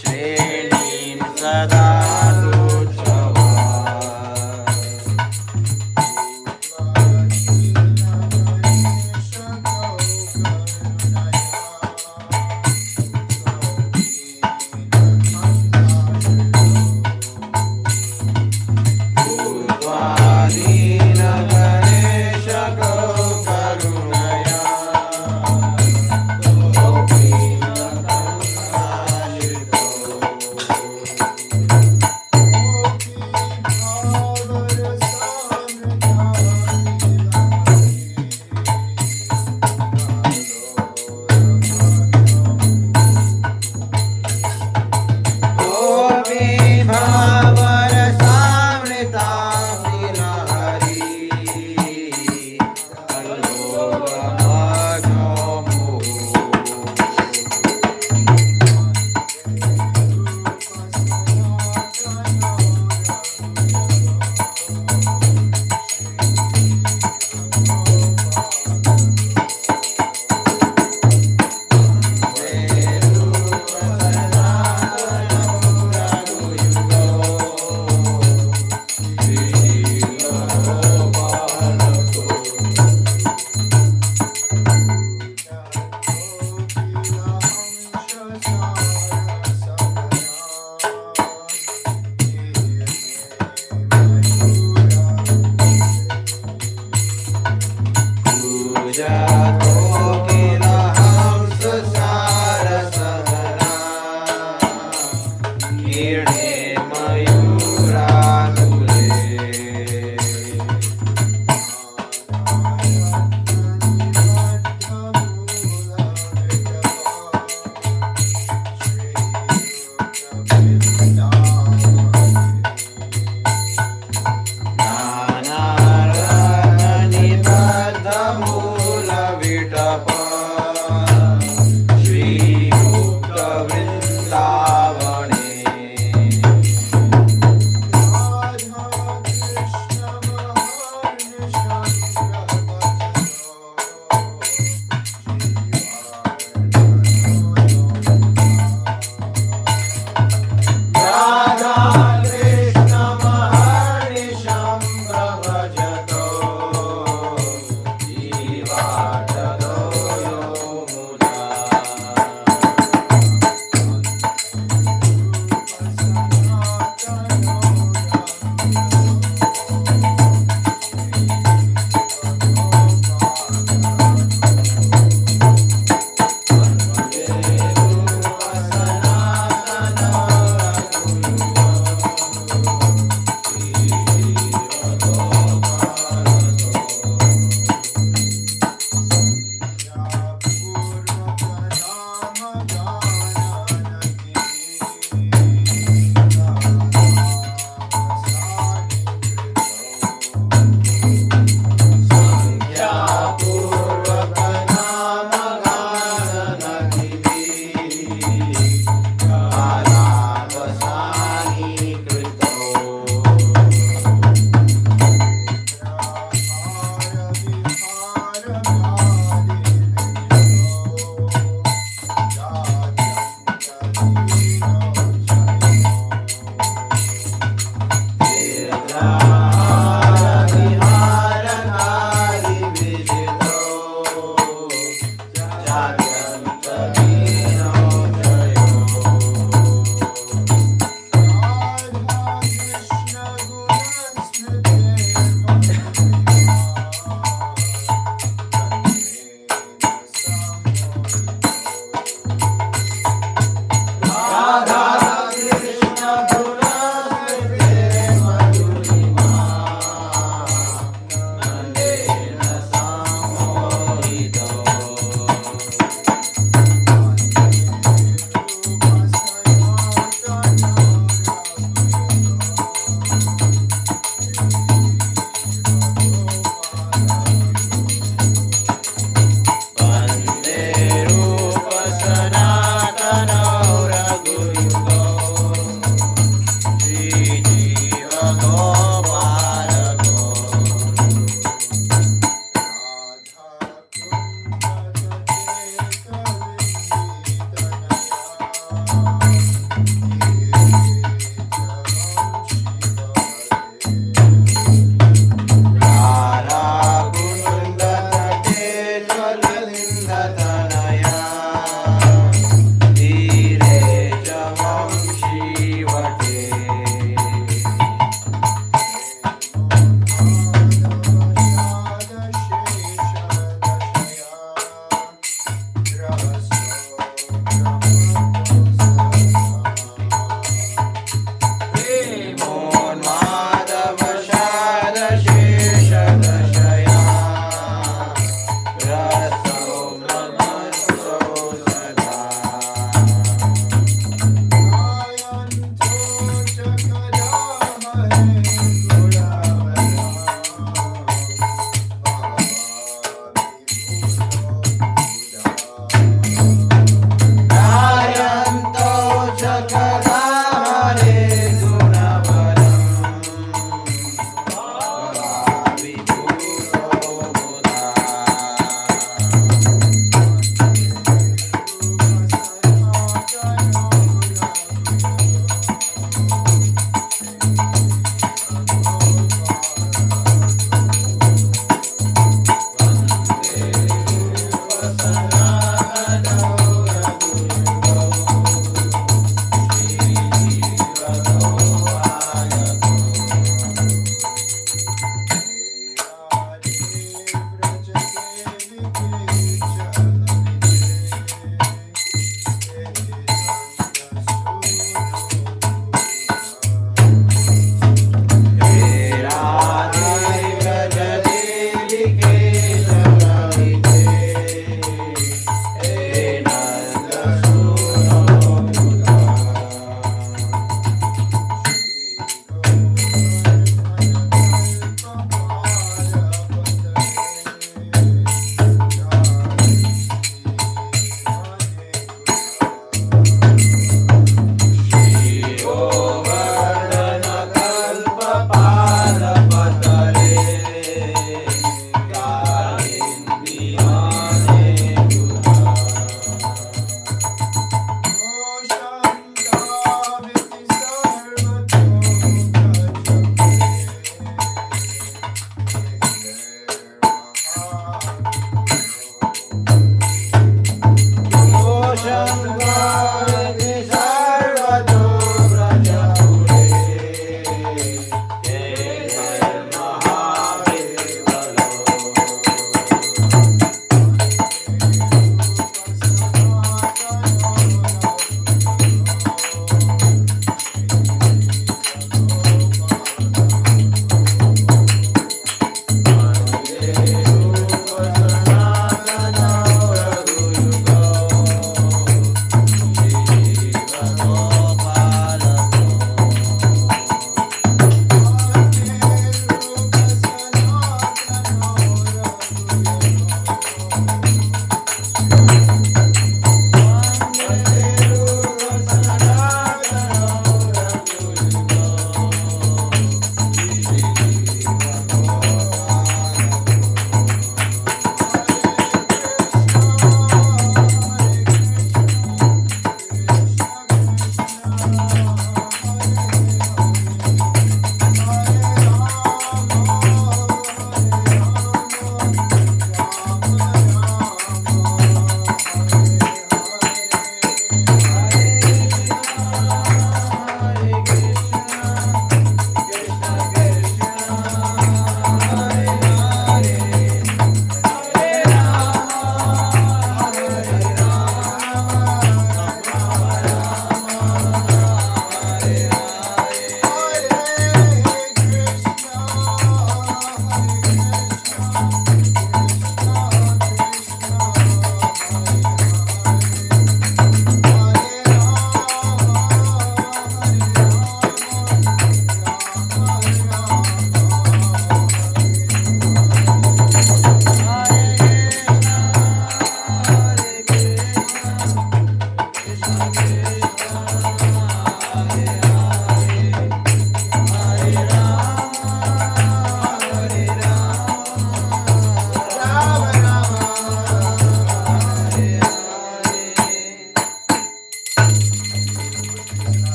श्रेणीं सदा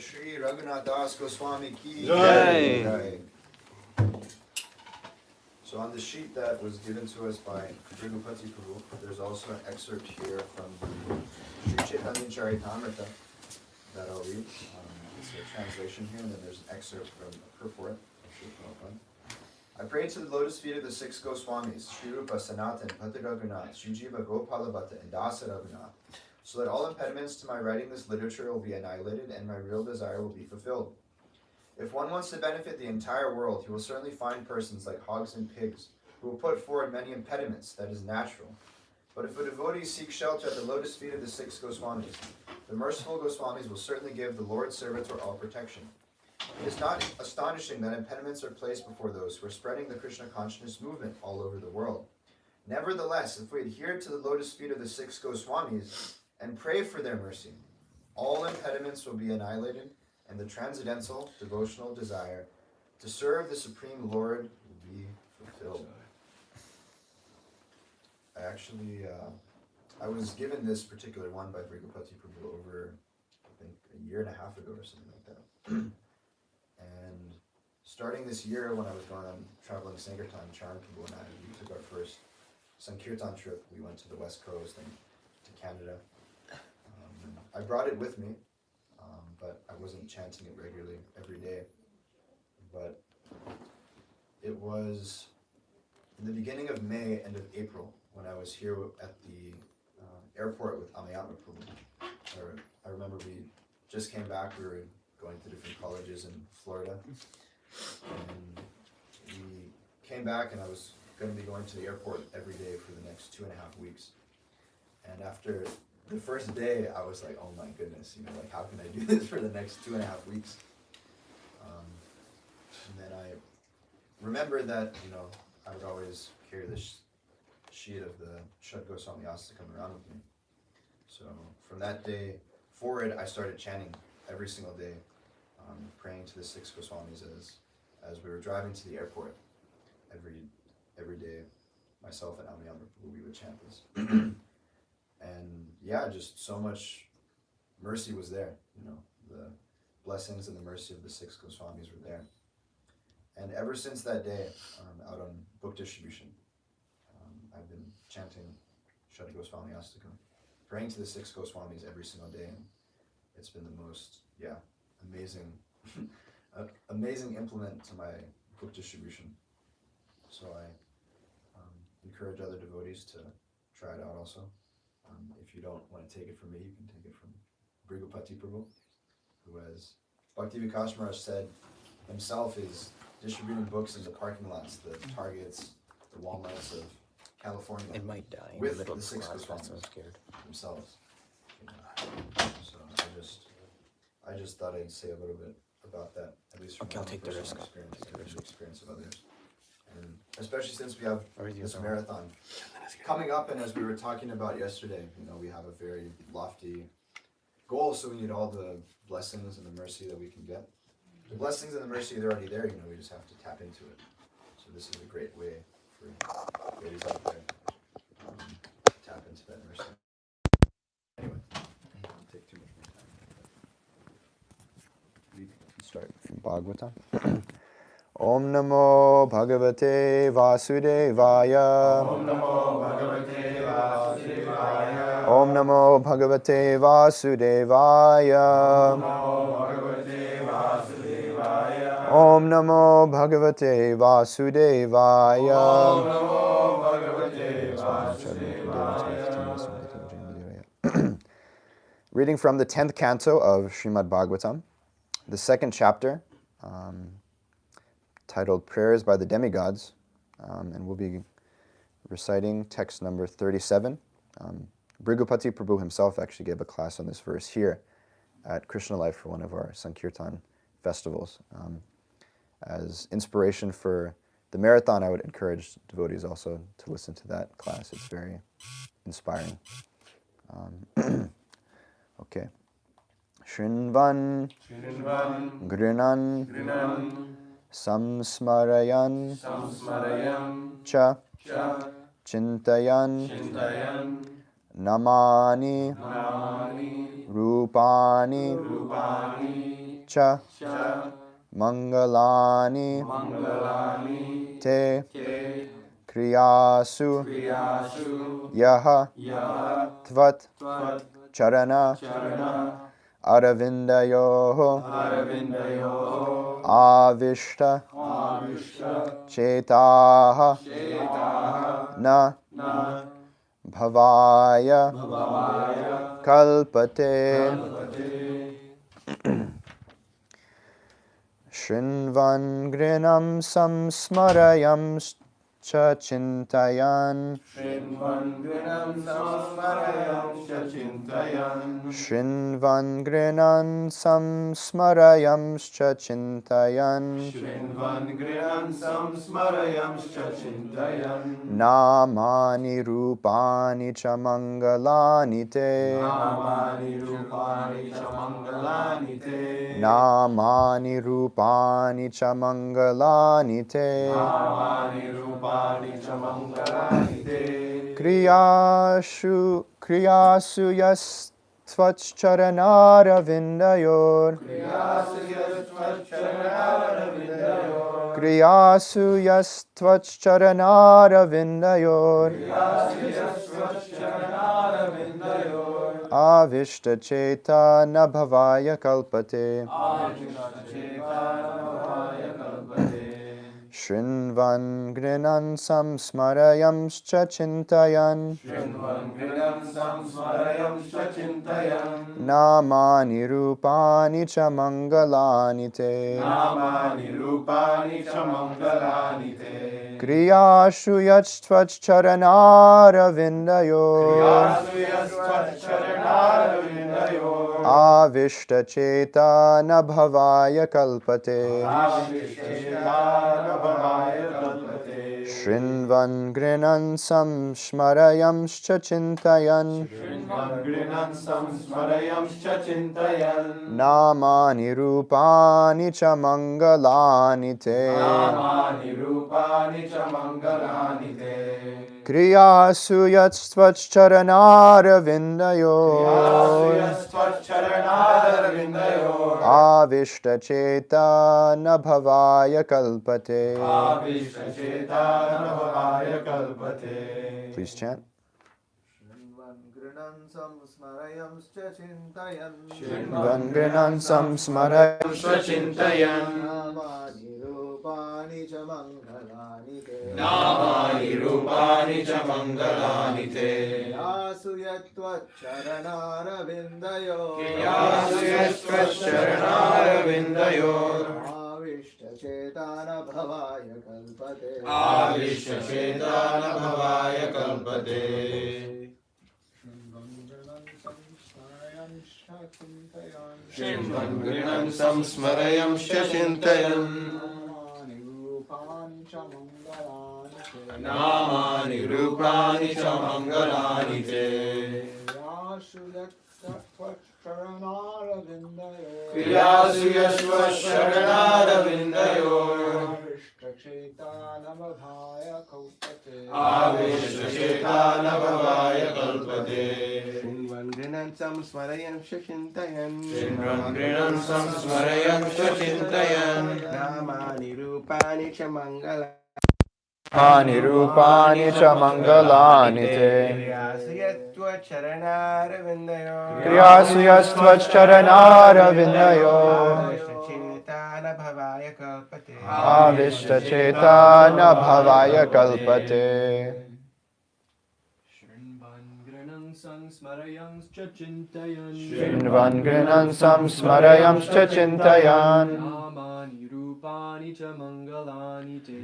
Shri Raghunath Das Goswami ki Jai. Jai. So on the sheet that was given to us by Prabhu, there's also an excerpt here from the śrī-caitanya-kr that I'll read. It's a translation here, and then there's an excerpt from a purport. I pray to the lotus feet of the six Goswamis, Shri rūpa-sanātanau, Raghu-yugau, śrī-jīva-gopālakau, and dasa-Raghunath, so that all impediments to my writing this literature will be annihilated and my real desire will be fulfilled. If one wants to benefit the entire world, he will certainly find persons like hogs and pigs who will put forward many impediments, that is natural. But if a devotee seeks shelter at the lotus feet of the six Goswamis, the merciful Goswamis will certainly give the Lord's servitor all protection. It is not astonishing that impediments are placed before those who are spreading the Krishna consciousness movement all over the world. Nevertheless, if we adhere to the lotus feet of the six Goswamis and pray for their mercy, all impediments will be annihilated, and the transcendental devotional desire to serve the Supreme Lord will be fulfilled. I was given this particular one by Brigupati Prabhu over, I think, a year and a half ago or something like that. And starting this year, when I was going on traveling Sankirtan, Charan Prabhu and I, we took our first Sankirtan trip. We went to the West Coast and to Canada. I brought it with me, but I wasn't chanting it regularly every day. But it was in the beginning of May, end of April, when I was here at the airport with Amayama Prabhu. I remember we just came back, we were going to different colleges in Florida. And we came back and I was going to be going to the airport every day for the next 2.5 weeks. And after the first day, I was like, oh my goodness, how can I do this for the next 2.5 weeks? And then I remembered that, I would always carry this sheet of the Shad Goswami Astakam around with me. So from that day forward, I started chanting every single day, praying to the six Goswamis as we were driving to the airport. Every day, myself and Amayama, we would chant this. And yeah, just so much mercy was there, the blessings and the mercy of the six Goswamis were there. And ever since that day, out on book distribution, I've been chanting Shad Goswami Astakam, praying to the six Goswamis every single day, and it's been the most, amazing, amazing implement to my book distribution. So I encourage other devotees to try it out also. If you don't want to take it from me, you can take it from Brigupati Prabhu, who, as Bhakti Vikas Maharaj said himself, is distributing books in the parking lots, the Targets, the Walmarts of California. It might die with in the middle the of six class. I'm Goswamis so scared. themselves. So I just thought I'd say a little bit about that, at least from Okay, my I'll take the personal risk. experience, Take the and risk. the experience of others. And especially since we have Already this done. marathon coming up, and as we were talking about yesterday, we have a very lofty goal, so we need all the blessings and the mercy that we can get. The blessings and the mercy, they're already there, we just have to tap into it. So this is a great way for ladies out there to tap into that mercy. Anyway, I don't take too much more time. We can start from Bhagavatam. Om Namo Bhagavate Vasudevaya. Om Namo Bhagavate Vasudevaya. Om Namo Bhagavate Vasudevaya. Om Namo Bhagavate Vasudevaya. Om Namo Bhagavate Vasudevaya. Reading from the 10th canto of Srimad Bhagavatam, the second chapter, titled Prayers by the Demigods, and we'll be reciting text number 37. Brigupati Prabhu himself actually gave a class on this verse here at Krishna Life for one of our Sankirtan festivals. As inspiration for the marathon, I would encourage devotees also to listen to that class. It's very inspiring. Okay. Shrinvan Grinan Samsmarayan Cha Chintayan Namani Rupani cha mangalani te kriyasu yaha tvat charana aravindayoho avishta chetaha na bhavaya kalpate Shrinvan grinam samsmarayam cha chintayan Shrinvan grinam samsmarayam cha chintayan Namani rupani cha mangalani te Namani rupani cha mangalani te Kriyasu yas tvaccharanaravindayor Kriyasu yas tvaccharanaravindayor Avishta cheta nabhavaya kalpate Shrinvan grinan samsmarayamscha chintayan Namani rupani cha mangalani te Kriyashu yachtvaccharanaravindayor Avishta cheta nabhavaya kalpate Shrinvan grinan samsmarayamscha chintayan Namani rupani cha mangalani te Kriyasu yachtvaccharanaravindayor Avishta cheta nabhavaya kalpate Please chant. Shrinvan grinan samsmarayamscha chintayan Namani rupani cha mangalani te Kriyasu yastvacharanaravindayor Avishta chetana bhavaya kalpate Avishta chetana bhavaya kalpate Shrinvan grinam samsmarayamscha chintayan Namani rupani cha mangalani te Kriyasu yashvasharanaravindayor Avishta chetana bhavaya kalpate Shrinvan grinam samsmarayamscha chintayan Namani rupani cha mangalani Ani rupani cha mangalani te Kriyasu yastvaccharanaravindayor Avishta chetana bhavaya kalpate Shrinvan grinan samsmarayamscha chintayan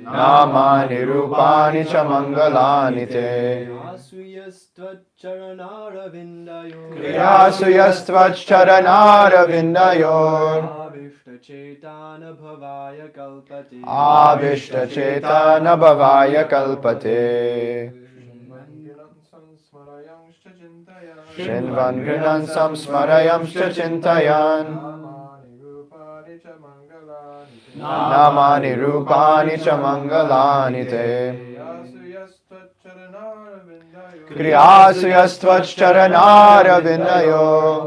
Namani rupani cha mangalani te Kriyasu yastvaccharanaravindayor Avishta chetana bhavaya kalpate Shrinvan grinan samsmarayamscha chintayan Namani rupani cha mangalani te Kriyasu yastvaccharanaravindayor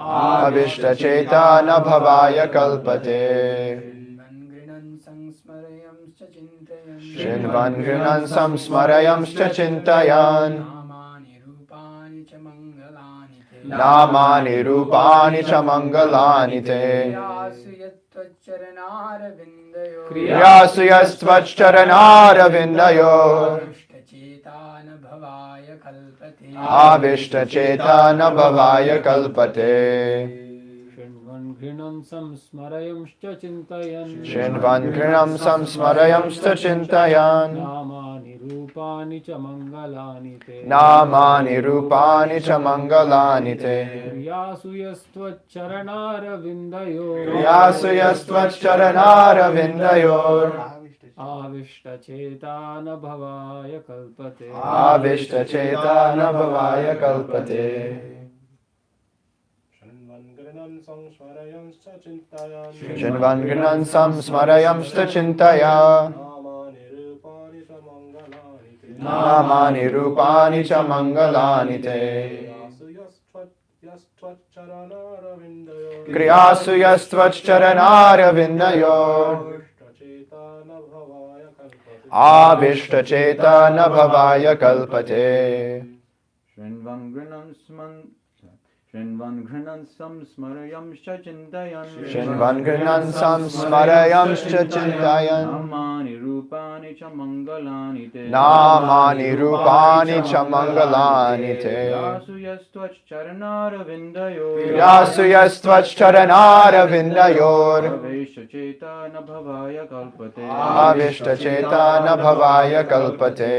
avishta-caitana-bhavaya kalpate. Shrinvan gृणन् samsmarayamscha chintayan. Namani rupani cha mangalani te. Kriyasu yastvaccharanaravindayor. Avishta-caitana-bhavaya kalpate. Shrinvan gृणन् samsmarayamscha chintayan. Shrinvan gृणं samsmarayamscha chintayan. Namani rūpani cha mangalani te. Namani rupani cha mangalani te. Kriyasu yastvaccharanaravindayor. Kriyasu yastvaccharanaravindayor. Avishta-caitana-bhavaya kalpate. Avishta-caitana-bhavaya kalpate. Shrinvan gृणन् samsmarayamscha chintayan. Namani rupani cha mangalani te. Kriyasu yastvaccharanaravindayor. Avishta-caitana-bhavaya kalpate. Shrinvan gृणन् samsmarayamscha chintayan. Shrinvan gृणन् samsmarayamscha chintayan. Namani rūpani cha mangalani te. Namani rupani cha mangalani te. Kriyasu yastvaccharanaravindayor. Kriyasu yastvaccharanaravindayor. Avishta-caitana-bhavaya kalpate. Avishta-caitana-bhavaya kalpate.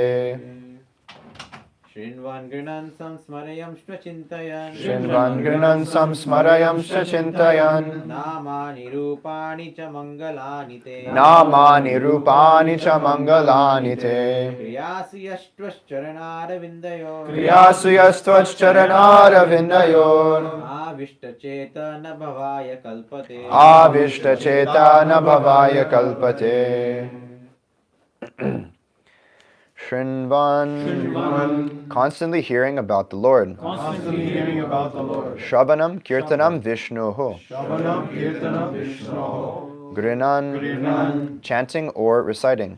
Shrinvan gृणन् samsmarayamscha chintayan. Shrinvan gृणन् samsmarayamscha chintayan. Namani rūpani cha mangalani te. Namani rupani cha mangalani te. Kriyasu yastvaccharanaravindayor. Kriyasu yastvaccharanaravindayor. Avishta-caitana-bhavaya kalpate. Avishta-caitana-bhavaya kalpate. Shrinvan, constantly hearing about the Lord. Shravanam kirtanam Vishnuhu. Gृणन्, chanting or reciting.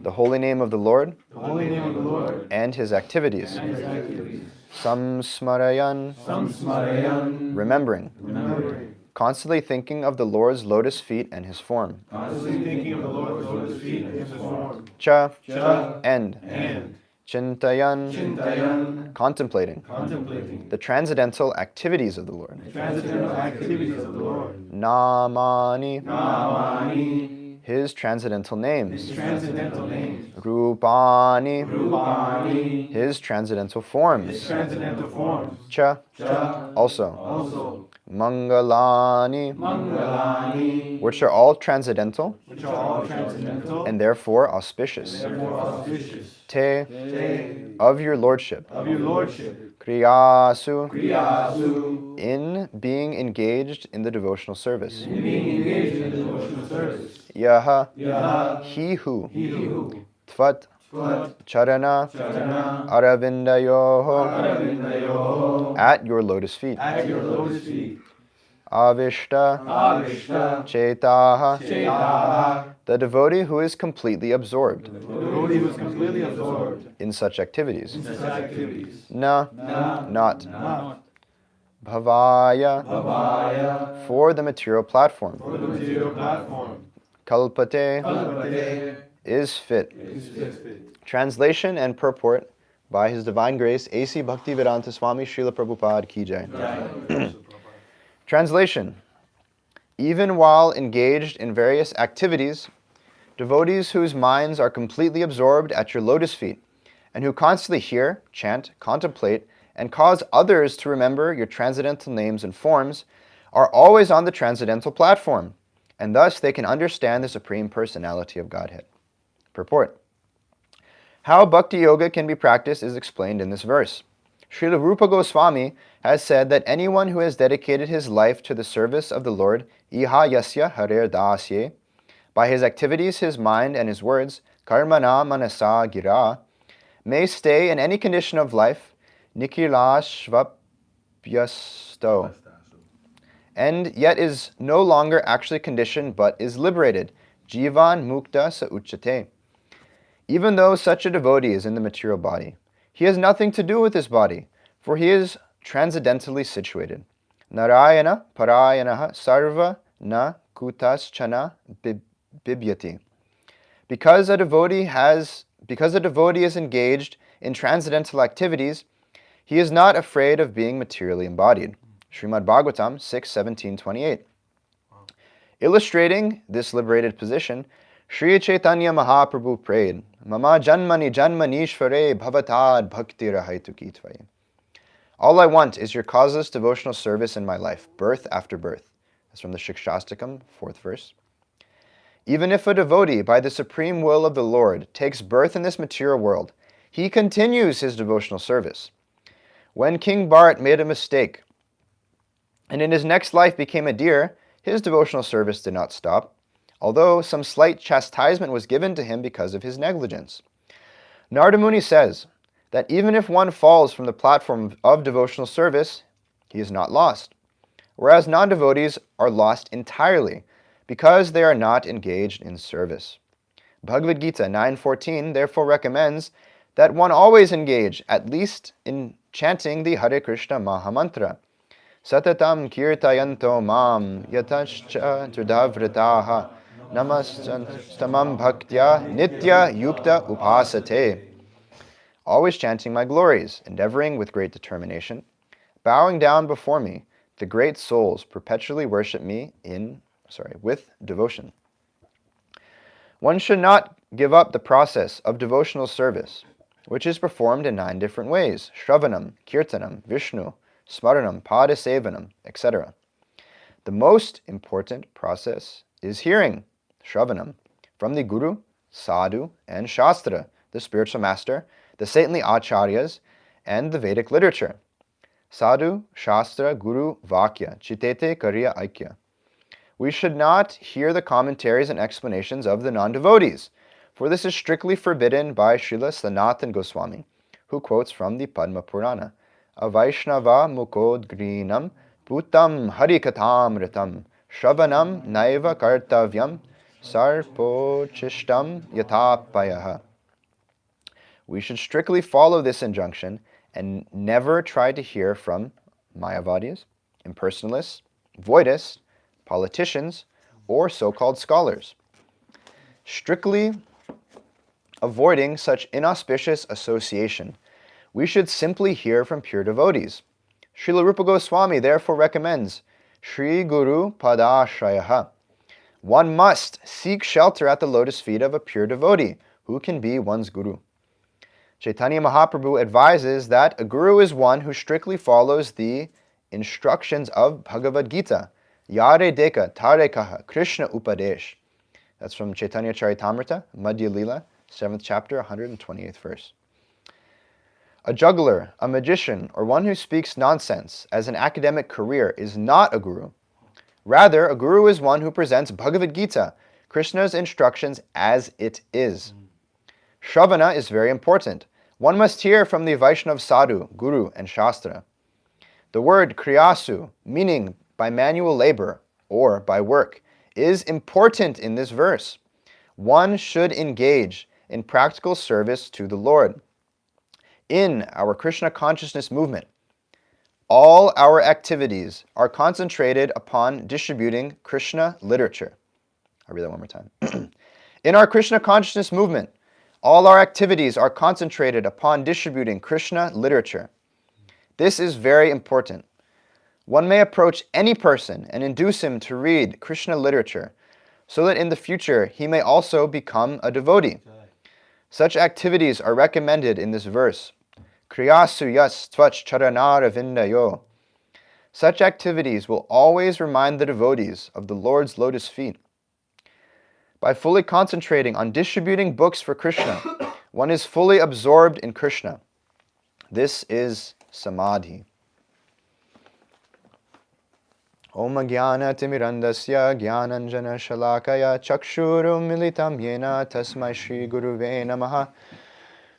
The holy name of the Lord and his activities. Samsmarayan, remembering. Constantly thinking of the Lord's lotus feet and his form. Cha, and. Chintayan, contemplating. The transcendental activities of the Lord. Namani, his transcendental names. Rupani, his transcendental forms. Cha, also. Mangalani, which are all transcendental, and therefore auspicious. Te, of your lordship. Kriyasu, in being engaged in the devotional service. Yaha, he who. Tvat, charana, aravindayoho, at your lotus feet. Avishta, chetaha, the devotee who is completely absorbed in such activities. Na, not. Bhavaya, for the material platform. Kalpate, is fit. Translation and purport by His Divine Grace A.C. Bhaktivedanta Swami Srila Prabhupada Ki Jai. Translation. Even while engaged in various activities, devotees whose minds are completely absorbed at your lotus feet, and who constantly hear, chant, contemplate, and cause others to remember your transcendental names and forms, are always on the transcendental platform, and thus they can understand the Supreme Personality of Godhead. Purport. How Bhakti Yoga can be practiced is explained in this verse. Srila Rupa Goswami has said that anyone who has dedicated his life to the service of the Lord, iha yasya harer dasye, by his activities, his mind, and his words, karmana manasa gira, may stay in any condition of life, nikilashvap abhyasto, and yet is no longer actually conditioned but is liberated. Jivan mukta sa uchate. Even though such a devotee is in the material body, he has nothing to do with this body, for he is transcendentally situated. Narayana parayanaha sarva na kutaschana bibyati. Because a devotee is engaged in transcendental activities, he is not afraid of being materially embodied. Srimad Bhagavatam 6:17-28. Illustrating this liberated position, Śrī-caitanya-Mahaprabhu prayed, Mama janmani janmanishvare bhavatad bhakti-rahaitukitvaye. All I want is your causeless devotional service in my life, birth after birth. That's from the Shikshastakam, 4th verse. Even if a devotee, by the supreme will of the Lord, takes birth in this material world, he continues his devotional service. When King Bharat made a mistake, and in his next life became a deer, his devotional service did not stop, although some slight chastisement was given to him because of his negligence. Narada Muni says that even if one falls from the platform of devotional service, he is not lost, whereas non-devotees are lost entirely because they are not engaged in service. Bhagavad Gita 9:14 therefore recommends that one always engage at least in chanting the Hare Krishna Mahamantra. Satatam kirtayanto mam yatascha tridhavrataha namastamam bhaktya nitya yukta upasate. Always chanting my glories, endeavoring with great determination, bowing down before me, the great souls perpetually worship me with devotion. One should not give up the process of devotional service, which is performed in 9 different ways: Shravanam, Kirtanam, Vishnu, Smaranam, Padasevanam, etc. The most important process is hearing, Shravanam, from the Guru, Sadhu, and Shastra, the spiritual master, the saintly acharyas, and the Vedic literature. Sadhu, Shastra, Guru, Vakya, Chitete, Kariya, Aikya. We should not hear the commentaries and explanations of the non-devotees, for this is strictly forbidden by Srila Sanatana Goswami, who quotes from the Padma Purana, Avaishnava mukodgrinam putam harikatamritam shravanam naiva kartavyam sarpochistam yatapayaha. We should strictly follow this injunction and never try to hear from Mayavadis, impersonalists, voidists, politicians, or so-called scholars. Strictly avoiding such inauspicious association, we should simply hear from pure devotees. Srila Rupa Goswami therefore recommends Shri Guru Padashrayaha. One must seek shelter at the lotus feet of a pure devotee who can be one's guru. Chaitanya Mahaprabhu advises that a guru is one who strictly follows the instructions of Bhagavad Gita, Yare Deka Tare Kaha Krishna Upadesh. That's from Chaitanya Charitamrita, Madhya Lila, 7th chapter, 128th verse. A juggler, a magician, or one who speaks nonsense as an academic career is not a guru. Rather, a guru is one who presents Bhagavad Gita, Krishna's instructions as it is. Shravana is very important. One must hear from the Vaishnav Sadhu, Guru, and Shastra. The word kriyasu, meaning by manual labor or by work, is important in this verse. One should engage in practical service to the Lord. In our Krishna consciousness movement, all our activities are concentrated upon distributing Krishna literature. I'll read that one more time. In our Krishna consciousness movement, all our activities are concentrated upon distributing Krishna literature. This is very important. One may approach any person and induce him to read Krishna literature so that in the future he may also become a devotee. Such activities are recommended in this verse. Kriyasu yas tvach charanaravindayo. Such activities will always remind the devotees of the Lord's lotus feet. By fully concentrating on distributing books for Krishna, one is fully absorbed in Krishna. This is samadhi. Om Jnana Timirandasya Jnananjana Shalakaya Chakshurum Militam Yena Tasmai Shri Guruve Namaha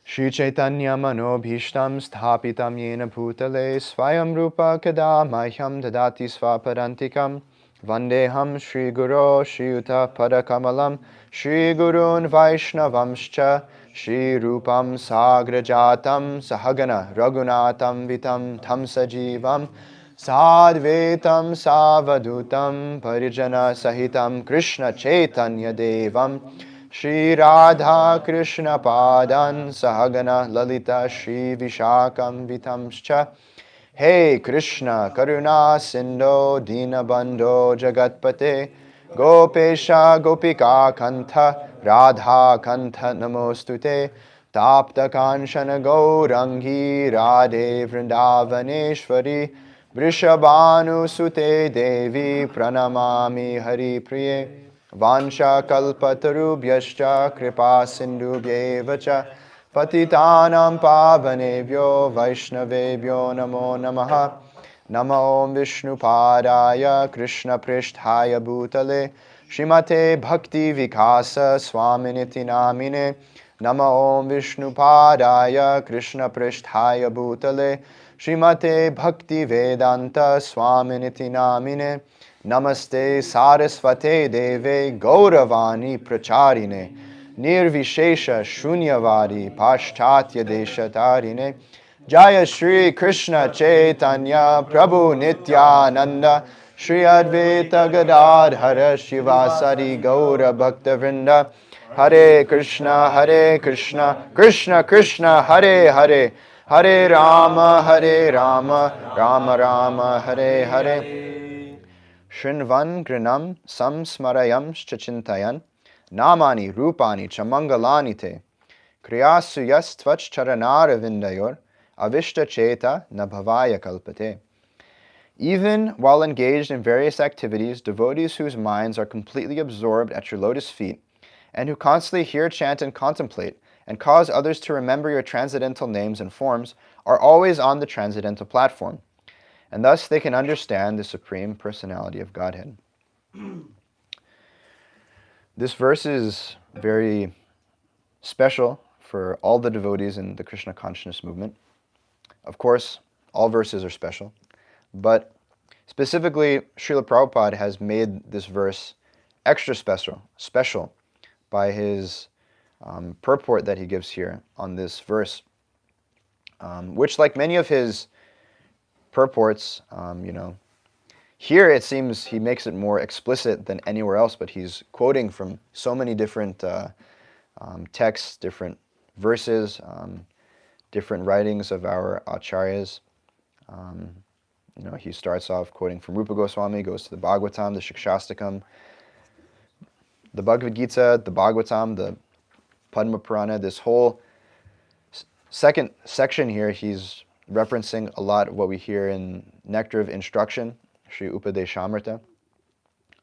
śrī-caitanya-manobhishtam sthapitam yena bhutale svayam rupa kada mahyam dadati svapadantikam vandeham śrī-gurō śrī-yuta-pada-kamalam śrī-gurūn vaishnavamscha śrī-rūpam sagrajatam sahagana raghu-natam vitam tam sajivam sadvetam savadutam parijana sahitam Krishna Chaitanya Devam Shri Radha Krishna Padan Sahagana Lalita Shri Vishakam Vitamscha Hey Krishna Karuna Sindho Dīnabandho Jagatpate Gopesha Gopika Kantha Radha Kantha Namostute Tapta Kanshana Gaurangi Radhe Vrindavaneshwari Vrishabhanu Sute Devi Pranamami Hari Priye Vansha Kalpatarubhyascha Kripa Sindhubhyeva cha Patitanam Pavanebhyo Vaishnavebhyo Namo Namaha Nama Om Vishnu Padaya Krishna Prishthaya Bhutale Shrimate Bhakti Vikasa Swaminiti Namine Nama Om Vishnu Padaya Krishna Prishthaya Bhutale Shrimate Bhakti Vedanta Swaminiti Namine Namaste Sarasvate Deve Gauravani Pracharine Nirvishesha Shunyavadi Paschatya Deshatarine Jaya Shri Krishna Chaitanya Prabhu Nityananda Shri Advaita Gadadhara Shivasari Gaura Bhakta Vrinda Hare Krishna Krishna Krishna Hare Hare Hare Rama Rama Rama Hare Hare Shrinvan Grinam Samsmarayam Shachintayan Namani Rupani Chamangalani Te Kriyasu Yastvach Charanaravindayor Avishta Cheta Nabhavaya Kalpate. Even while engaged in various activities, devotees whose minds are completely absorbed at your lotus feet and who constantly hear, chant, and contemplate and cause others to remember your transcendental names and forms are always on the transcendental platform, and thus they can understand the Supreme Personality of Godhead. This verse is very special for all the devotees in the Krishna consciousness movement. Of course, all verses are special, but specifically, Srila Prabhupada has made this verse extra special by his purport that he gives here on this verse, which, like many of his purports, here it seems he makes it more explicit than anywhere else, but he's quoting from so many different texts, different verses, different writings of our acharyas. He starts off quoting from Rupa Goswami, goes to the Bhagavatam, the Shikshastakam, the Bhagavad Gita, the Bhagavatam, the Padma Purana. This whole second section here, he's referencing a lot of what we hear in Nectar of Instruction, Sri Upadeshamrita.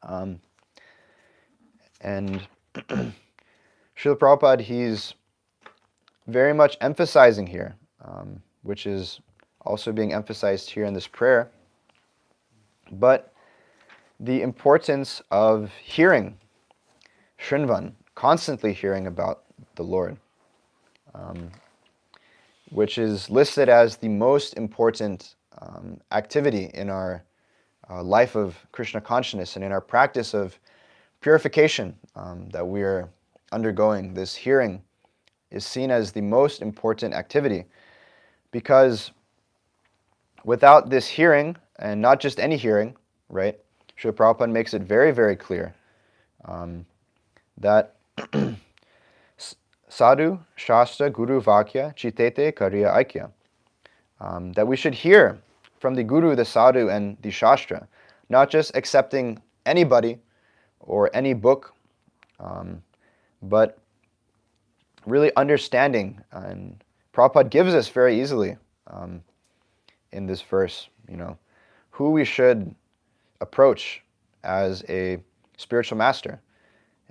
And Srila Prabhupada, he's very much emphasizing here, which is also being emphasized here in this prayer, but the importance of hearing, Shrinvan, constantly hearing about the Lord, which is listed as the most important activity in our life of Krishna consciousness and in our practice of purification that we are undergoing. This hearing is seen as the most important activity because without this hearing, and not just any hearing, right? Srila Prabhupada makes it very, very clear that sadhu, shastra, guru, vakya, chitete, kariya, aikya. That we should hear from the guru, the sadhu, and the shastra, not just accepting anybody or any book, but really understanding. And Prabhupada gives us very easily in this verse, who we should approach as a spiritual master,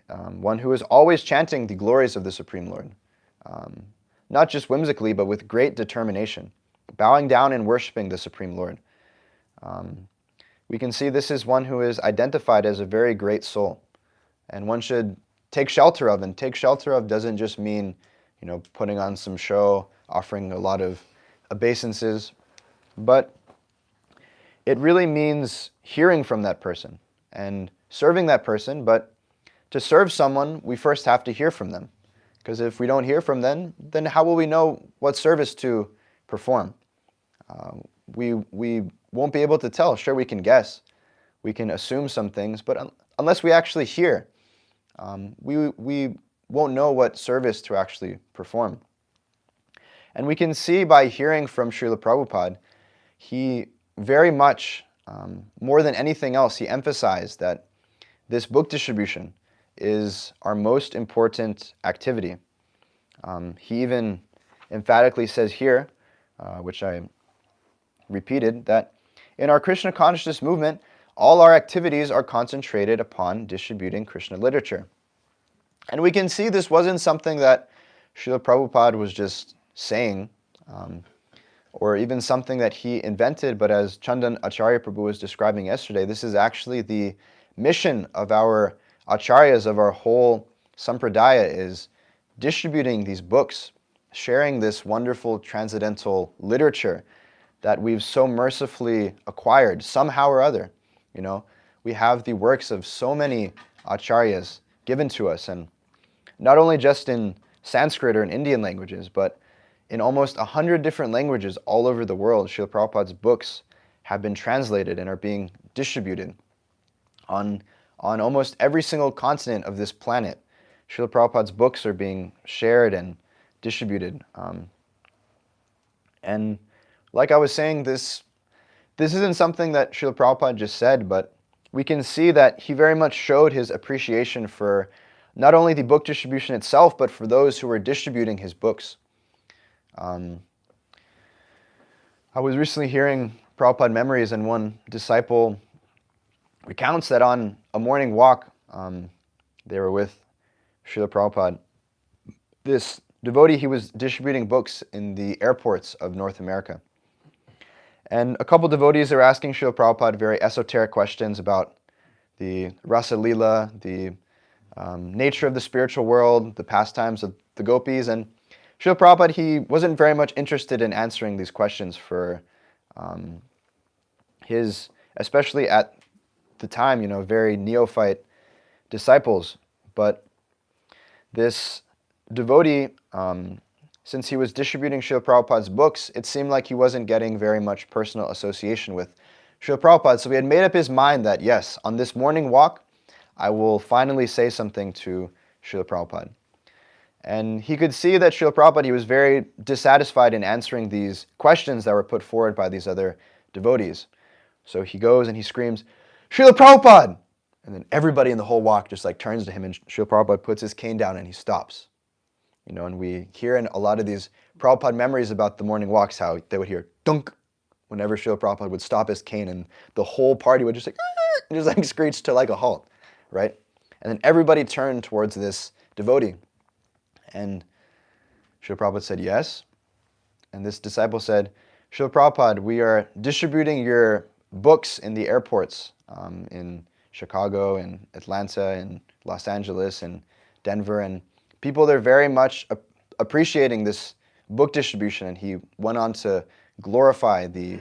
one who is always chanting the glories of the Supreme Lord, not just whimsically, but with great determination, bowing down and worshiping the Supreme Lord. We can see this is one who is identified as a very great soul, and one should take shelter of. And take shelter of doesn't just mean, putting on some show, offering a lot of obeisances. But it really means hearing from that person and serving that person. But to serve someone, we first have to hear from them. Because if we don't hear from them, then how will we know what service to perform? We won't be able to tell. Sure, we can guess. We can assume some things. But unless we actually hear, we won't know what service to actually perform. And we can see by hearing from Srila Prabhupada, he very much, more than anything else, he emphasized that this book distribution is our most important activity. He even emphatically says here, which I repeated, that in our Krishna consciousness movement, all our activities are concentrated upon distributing Krishna literature. And we can see this wasn't something that Srila Prabhupada was just saying, or even something that he invented, but as Chandan Acharya Prabhu was describing yesterday, this is actually the mission of our acharyas, of our whole sampradaya, is distributing these books, sharing this wonderful transcendental literature that we've so mercifully acquired somehow or other. We have the works of so many acharyas given to us, and not only just in Sanskrit or in Indian languages, but in almost 100 different languages all over the world. Srila Prabhupada's books have been translated and are being distributed on almost every single continent of this planet. Srila Prabhupada's books are being shared and distributed. And like I was saying, this isn't something that Srila Prabhupada just said, but we can see that he very much showed his appreciation for not only the book distribution itself, but for those who were distributing his books. I was recently hearing Prabhupada memories, and one disciple recounts that on a morning walk, they were with Srila Prabhupada. This devotee, he was distributing books in the airports of North America. And a couple devotees are asking Srila Prabhupada very esoteric questions about the rasa lila, the nature of the spiritual world, the pastimes of the gopis. And Srila Prabhupada, he wasn't very much interested in answering these questions for his, especially at the time, very neophyte disciples. But this devotee, since he was distributing Srila Prabhupada's books, it seemed like he wasn't getting very much personal association with Srila Prabhupada. So he had made up his mind that, yes, on this morning walk, I will finally say something to Srila Prabhupada. And he could see that Srila Prabhupada, he was very dissatisfied in answering these questions that were put forward by these other devotees. So he goes and he screams, "Srila Prabhupada!" And then everybody in the whole walk just turns to him, and Srila Prabhupada puts his cane down and he stops. And we hear in a lot of these Prabhupada memories about the morning walks how they would hear dunk whenever Srila Prabhupada would stop his cane, and the whole party would just screech to a halt, right? And then everybody turned towards this devotee. And Srila Prabhupada said, "Yes." And this disciple said, "Srila Prabhupada, we are distributing your books in the airports in Chicago, in Atlanta, in Los Angeles, and Denver, and people, they're very much appreciating this book distribution." And he went on to glorify the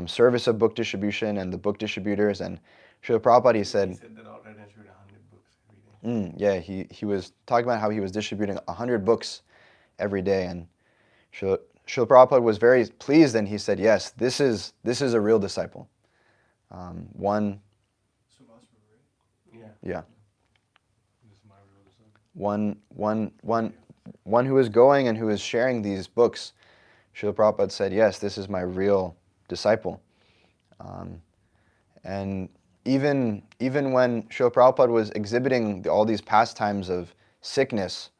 service of book distribution and the book distributors. And Srila Prabhupada, he said that already I should 100 books every day. Yeah, he was talking about how he was distributing 100 books every day. And Srila Prabhupada was very pleased, and he said, "Yes, this is a real disciple." One who is going and who is sharing these books. Srila Prabhupada said, "Yes, this is my real disciple." And even when Srila Prabhupada was exhibiting all these pastimes of sickness,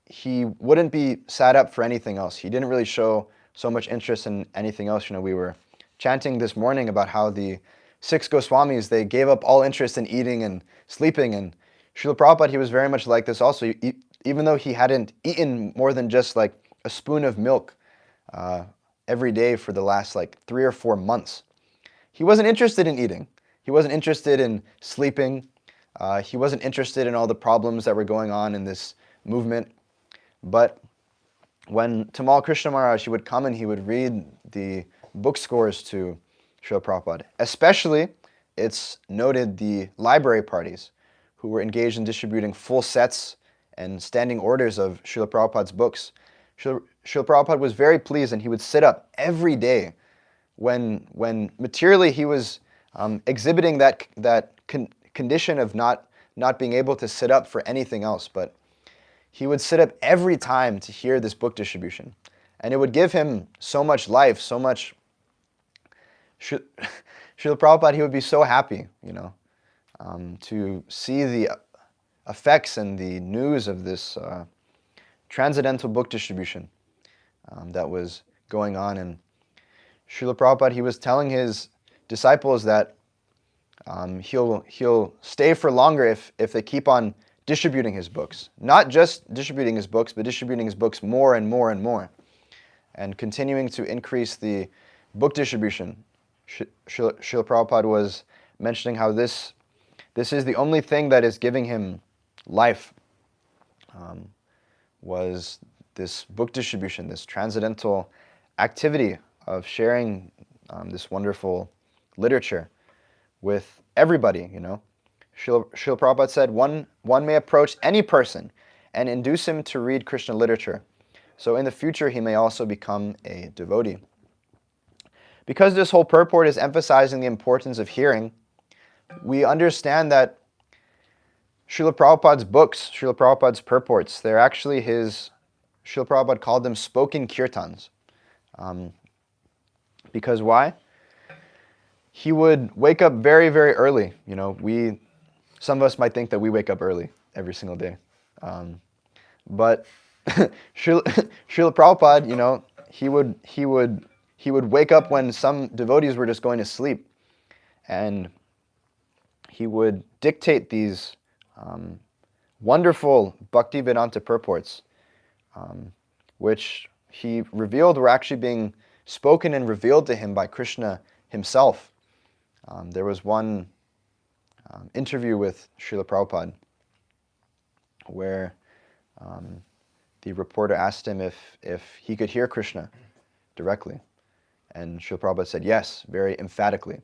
he wouldn't be sat up for anything else. He didn't really show so much interest in anything else. We were chanting this morning about how the 6 Goswamis, they gave up all interest in eating and sleeping, and Srila Prabhupada, he was very much like this also. Even though he hadn't eaten more than just a spoon of milk every day for the last 3 or 4 months, he wasn't interested in eating. He wasn't interested in sleeping. He wasn't interested in all the problems that were going on in this movement. But when Tamal Krishna Maharaj, he would come and he would read the book scores to Srila Prabhupada. Especially, it's noted the library parties who were engaged in distributing full sets and standing orders of Srila Prabhupada's books. Srila Prabhupada was very pleased, and he would sit up every day when materially he was exhibiting that condition of not being able to sit up for anything else, but he would sit up every time to hear this book distribution. And it would give him so much life, so much. Srila Prabhupada, he would be so happy, to see the effects and the news of this transcendental book distribution that was going on. And Srila Prabhupada, he was telling his disciples that he'll stay for longer if they keep on distributing his books. Not just distributing his books, but distributing his books more and more and more. And continuing to increase the book distribution. Srila Prabhupada was mentioning how this is the only thing that is giving him life, was this book distribution, this transcendental activity of sharing this wonderful literature with everybody, Srila Prabhupada said, one may approach any person and induce him to read Krishna literature. So in the future, he may also become a devotee. Because this whole purport is emphasizing the importance of hearing, we understand that Srila Prabhupada's books, Srila Prabhupada's purports, they're actually Srila Prabhupada called them spoken kirtans. Because why? He would wake up very, very early. Some of us might think that we wake up early every single day. But Srila Prabhupada, he would wake up when some devotees were just going to sleep. And he would dictate these wonderful Bhakti-Vedanta purports, which he revealed were actually being spoken and revealed to him by Krishna himself. There was one interview with Srila Prabhupada where the reporter asked him if he could hear Krishna directly. And Srila Prabhupada said yes, very emphatically.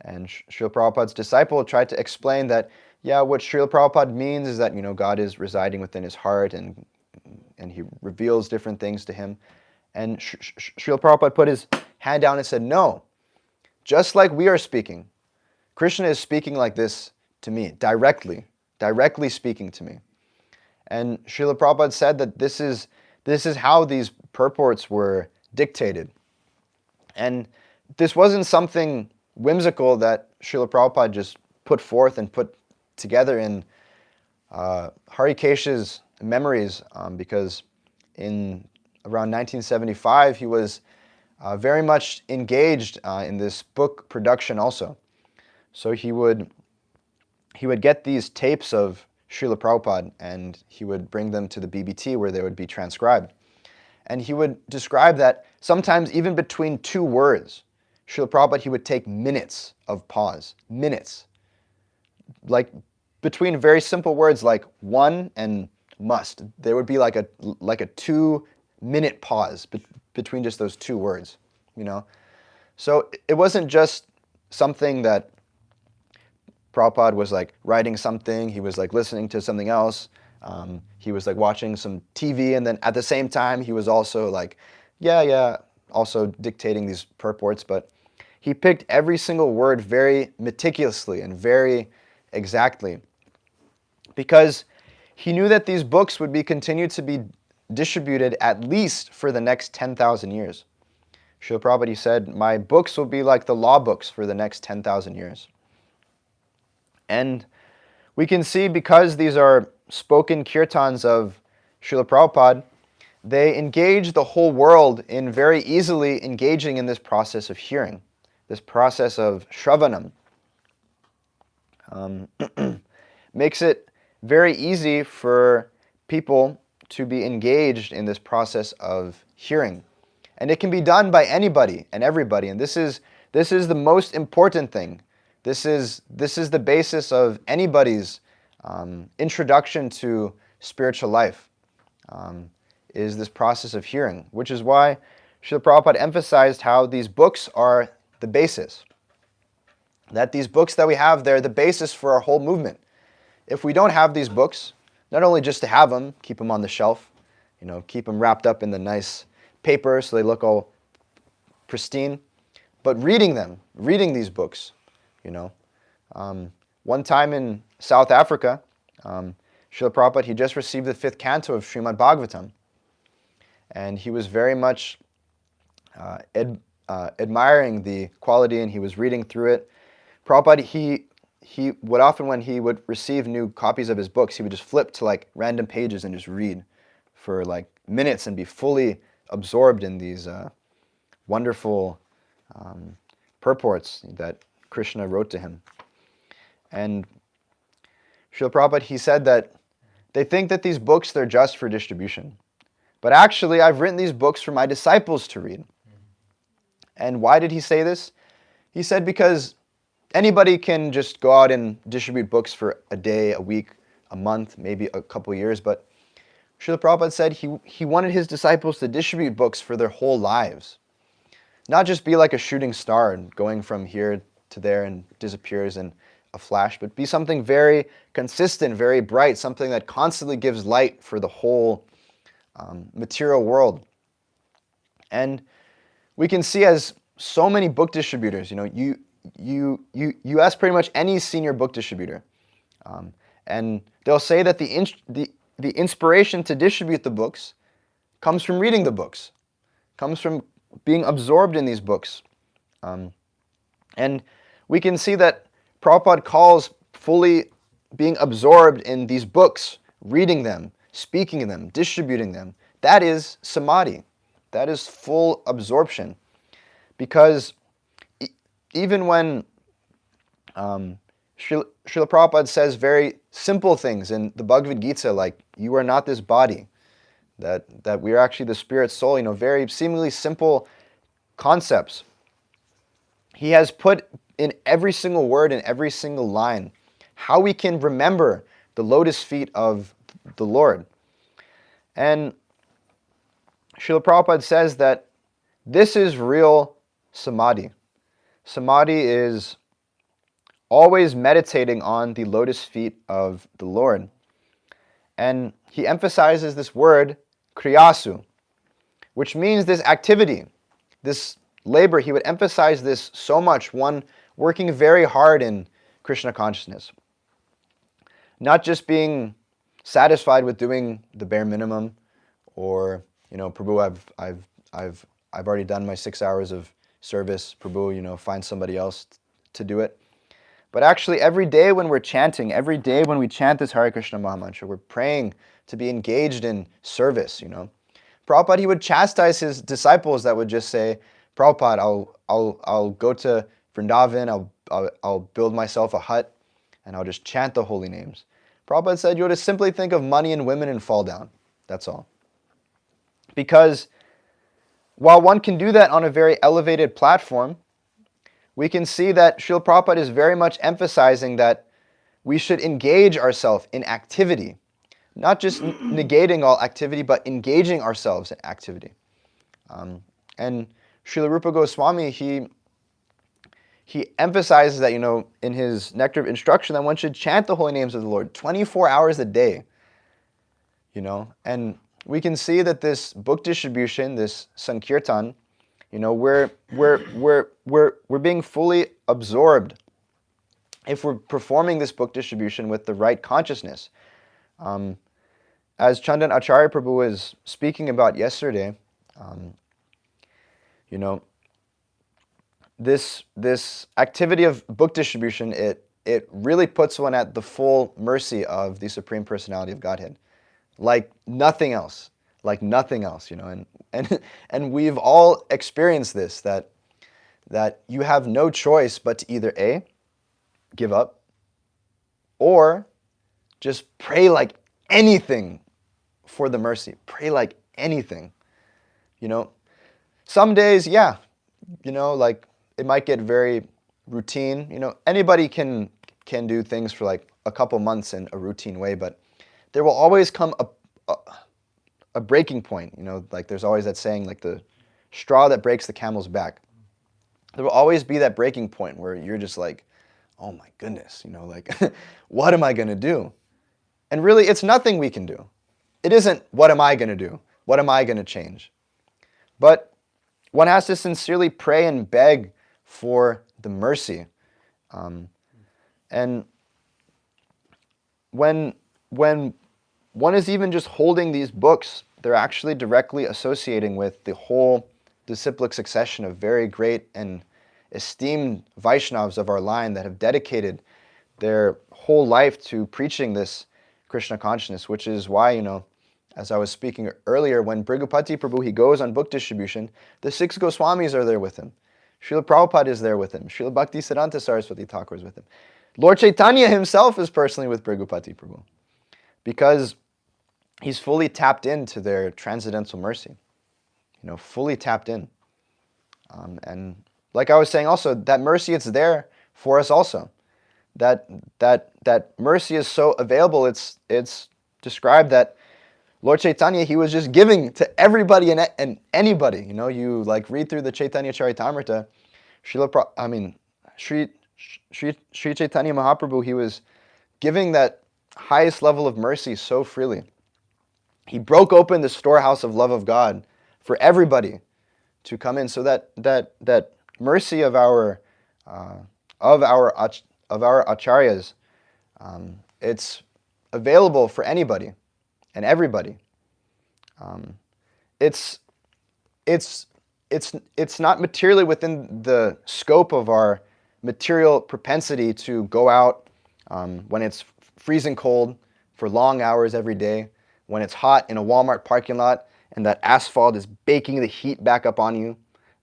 And Srila Prabhupada's disciple tried to explain that, what Srila Prabhupada means is that, God is residing within his heart and he reveals different things to him. And Srila Prabhupada put his hand down and said, no, just like we are speaking, Krishna is speaking like this to me, directly speaking to me. And Srila Prabhupada said that this is how these purports were dictated. And this wasn't something whimsical that Srila Prabhupada just put forth and put together in Harikesha's memories, because in around 1975 he was very much engaged in this book production also. So he would get these tapes of Srila Prabhupada and he would bring them to the BBT where they would be transcribed. And he would describe that sometimes even between two words, Srila Prabhupada, he would take minutes of pause. Minutes. Like between very simple words like one and must. There would be like a 2-minute pause between just those two words, So it wasn't just something that Prabhupada was like writing something, he was like listening to something else, he was like watching some TV, and then at the same time he was also like, also dictating these purports, but he picked every single word very meticulously and very exactly, because he knew that these books would be continued to be distributed at least for the next 10,000 years. Srila Prabhupada, he said, my books will be like the law books for the next 10,000 years. And we can see, because these are spoken kirtans of Srila Prabhupada, they engage the whole world in very easily engaging in this process of hearing, this process of shravanam. Makes it very easy for people to be engaged in this process of hearing. And it can be done by anybody and everybody, and this is the most important thing. This is the basis of anybody's introduction to spiritual life. is this process of hearing, which is why Srila Prabhupada emphasized how these books are the basis. That these books that we have, they're the basis for our whole movement. If we don't have these books, not only just to have them, keep them on the shelf, keep them wrapped up in the nice paper so they look all pristine, but reading these books, One time in South Africa, Srila Prabhupada, he just received the 5th canto of Srimad Bhagavatam, and he was very much admiring the quality, and he was reading through it. Prabhupada, he would often, when he would receive new copies of his books, he would just flip to random pages and just read for minutes and be fully absorbed in these wonderful purports that Krishna wrote to him. And Srila Prabhupada, he said that they think that these books, they're just for distribution. But actually, I've written these books for my disciples to read. And why did he say this? He said because anybody can just go out and distribute books for a day, a week, a month, maybe a couple of years. But Srila Prabhupada said he wanted his disciples to distribute books for their whole lives. Not just be like a shooting star and going from here to there and disappears in a flash, but be something very consistent, very bright, something that constantly gives light for the whole material world. And we can see as so many book distributors, you ask pretty much any senior book distributor, and they'll say that the inspiration to distribute the books comes from reading the books, comes from being absorbed in these books. And we can see that Prabhupada calls fully being absorbed in these books, reading them, speaking them, distributing them. That is samadhi. That is full absorption. Because even when Srila Prabhupada says very simple things in the Bhagavad Gita, like, you are not this body, that we are actually the spirit soul, very seemingly simple concepts. He has put in every single word, in every single line, how we can remember the lotus feet of the Lord. And Srila Prabhupada says that this is real samadhi. Samadhi is always meditating on the lotus feet of the Lord. And he emphasizes this word, kriyasu, which means this activity, this labor. He would emphasize this so much, one working very hard in Krishna consciousness. Not just being satisfied with doing the bare minimum, or, Prabhu, I've already done my 6 hours of service. Prabhu, find somebody else to do it. But actually, every day when we're chanting, every day when we chant this Hare Krishna Mahamantra, we're praying to be engaged in service, Prabhupada, he would chastise his disciples that would just say, Prabhupada, I'll go to Vrindavan, I'll build myself a hut, and I'll just chant the holy names. Prabhupada said you ought to simply think of money and women and fall down. That's all. Because while one can do that on a very elevated platform, we can see that Srila Prabhupada is very much emphasizing that we should engage ourselves in activity. Not just negating all activity, but engaging ourselves in activity. And Srila Rupa Goswami, he emphasizes that, in his Nectar of Instruction, that one should chant the holy names of the Lord 24 hours a day. And we can see that this book distribution, this sankirtan, we're being fully absorbed if we're performing this book distribution with the right consciousness. As Chandan Acharya Prabhu was speaking about yesterday, this activity of book distribution, it really puts one at the full mercy of the Supreme Personality of Godhead, like nothing else, and we've all experienced this, that you have no choice but to either A, give up, or just pray like anything for the mercy. Pray like anything. Some days, yeah, it might get very routine. Anybody can do things for like a couple months in a routine way, but there will always come a breaking point. Like there's always that saying, like the straw that breaks the camel's back. There will always be that breaking point where you're just like, oh my goodness, like, what am I going to do? And really, it's nothing we can do. It isn't, what am I going to do? What am I going to change? But one has to sincerely pray and beg for the mercy. And when one is even just holding these books, they're actually directly associating with the whole disciplic succession of very great and esteemed Vaishnavas of our line that have dedicated their whole life to preaching this Krishna consciousness, which is why, as I was speaking earlier, when Bhrigupati Prabhu, he goes on book distribution, the 6 Goswamis are there with him. Srila Prabhupada is there with him. Srila Bhakti Siddhanta Saraswati Thakur is with him. Lord Chaitanya himself is personally with Bhrigupati Prabhu because he's fully tapped into their transcendental mercy, fully tapped in. And like I was saying also, that mercy, it's there for us also. That mercy is so available, it's described that Lord Chaitanya, he was just giving to everybody and anybody. You like read through the Chaitanya Charitamrita, Sri Chaitanya Mahaprabhu, he was giving that highest level of mercy so freely. He broke open the storehouse of love of God for everybody to come in, so that mercy of our acharyas, it's available for anybody and everybody. It's not materially within the scope of our material propensity to go out when it's freezing cold for long hours every day, when it's hot in a Walmart parking lot and that asphalt is baking the heat back up on you,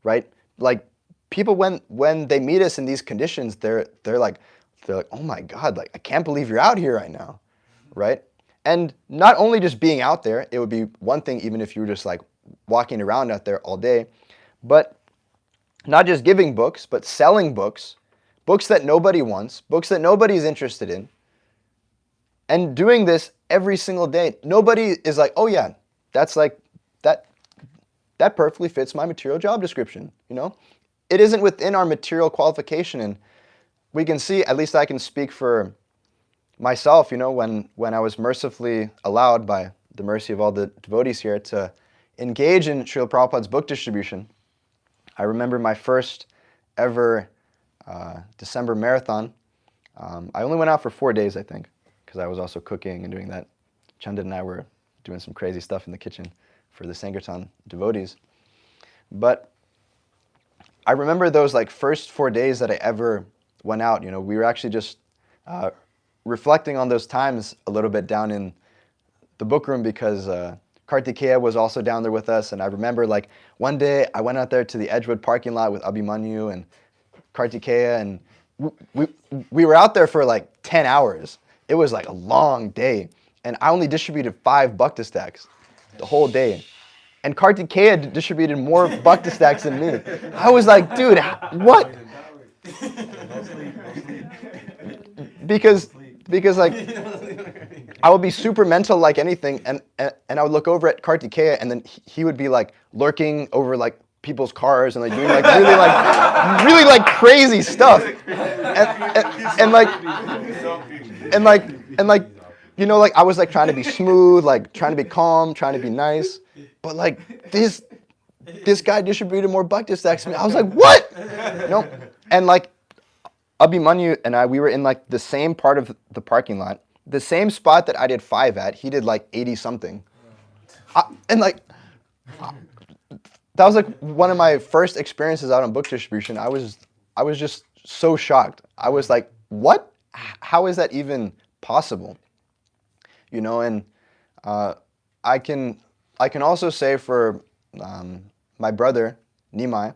right? Like people, when they meet us in these conditions, they're like, oh my God, like I can't believe you're out here right now, right? And not only just being out there, it would be one thing even if you were just like walking around out there all day, but not just giving books, but selling books, books that nobody wants, books that nobody's interested in, and doing this every single day. Nobody is like, oh yeah, that's like, that perfectly fits my material job description, It isn't within our material qualification, and we can see, at least I can speak for myself, when I was mercifully allowed by the mercy of all the devotees here to engage in Srila Prabhupada's book distribution. I remember my first ever December marathon. I only went out for 4 days, I think, because I was also cooking and doing that. Chandan and I were doing some crazy stuff in the kitchen for the Sankirtan devotees. But I remember those like first 4 days that I ever went out. We were actually just reflecting on those times a little bit down in the book room because Kartikeya was also down there with us. And I remember like one day I went out there to the Edgewood parking lot with Abhimanyu and Kartikeya, and we were out there for like 10 hours. It was like a long day. And I only distributed 5 bhakta stacks the whole day. And Kartikeya distributed more bhakta stacks than me. I was like, dude, what? Because like I would be super mental like anything, and I would look over at Kartikeya, and then he would be like lurking over like people's cars and like doing like really like crazy stuff, and like like I was like trying to be smooth, like trying to be calm, trying to be nice, but like this guy distributed more bhakta stacks than me. I was like, what? And like Abhimanyu and I, we were in like the same part of the parking lot, the same spot that I did 5 at. He did like 80 something, and like that was like one of my first experiences out on book distribution. I was just so shocked. I was like, what? How is that even possible? And I can also say for my brother Nimai,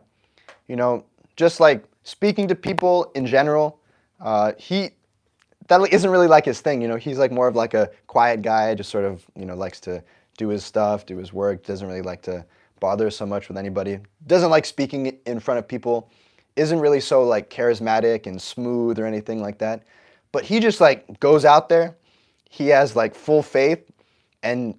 just like speaking to people in general, that isn't really like his thing. He's like more of like a quiet guy, just sort of likes to do his stuff, do his work, doesn't really like to bother so much with anybody, doesn't like speaking in front of people, isn't really so like charismatic and smooth or anything like that. But he just like goes out there, he has like full faith, and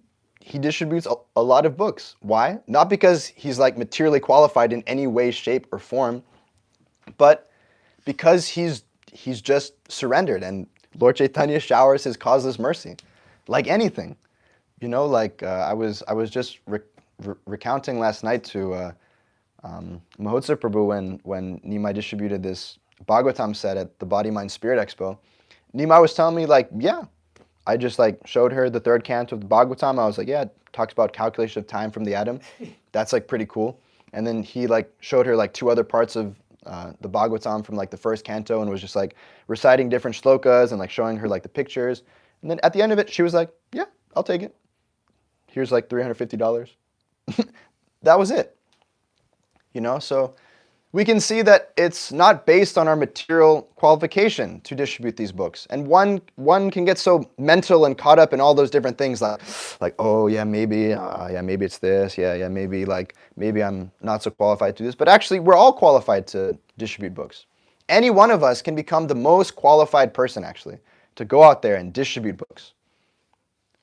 he distributes a lot of books. Why? Not because he's like materially qualified in any way, shape, or form, but because he's just surrendered, and Lord Chaitanya showers his causeless mercy, like anything. You know, like I was just recounting last night to Mahotsav Prabhu when Nimai distributed this Bhagavatam set at the Body, Mind, Spirit Expo. Nimai was telling me, like, yeah, I just like showed her the third canto of the Bhagavatam. I was like, yeah, it talks about calculation of time from the atom. That's like pretty cool. And then he like showed her like two other parts of the Bhagavatam from like the first canto, and was just like reciting different shlokas and like showing her like the pictures. And then at the end of it, she was like, yeah, I'll take it. Here's like $350. That was it. You know, so we can see that it's not based on our material qualification to distribute these books. And one can get so mental and caught up in all those different things, like oh yeah, maybe it's this, yeah, maybe I'm not so qualified to do this. But actually, we're all qualified to distribute books. Any one of us can become the most qualified person, actually, to go out there and distribute books.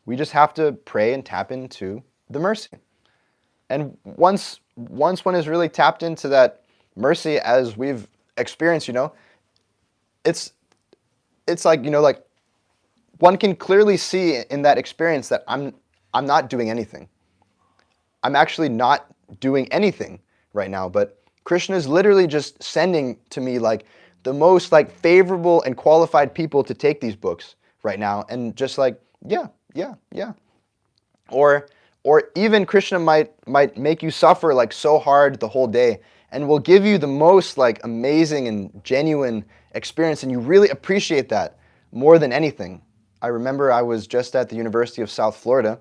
We just have to pray and tap into the mercy. And once one is really tapped into that mercy, as we've experienced, you know, it's like, you know, like one can clearly see in that experience that I'm not doing anything. I'm actually not doing anything right now, but Krishna is literally just sending to me like the most like favorable and qualified people to take these books right now, and just like yeah. Or even Krishna might make you suffer like so hard the whole day, and will give you the most like amazing and genuine experience, and you really appreciate that more than anything. I remember I was just at the University of South Florida,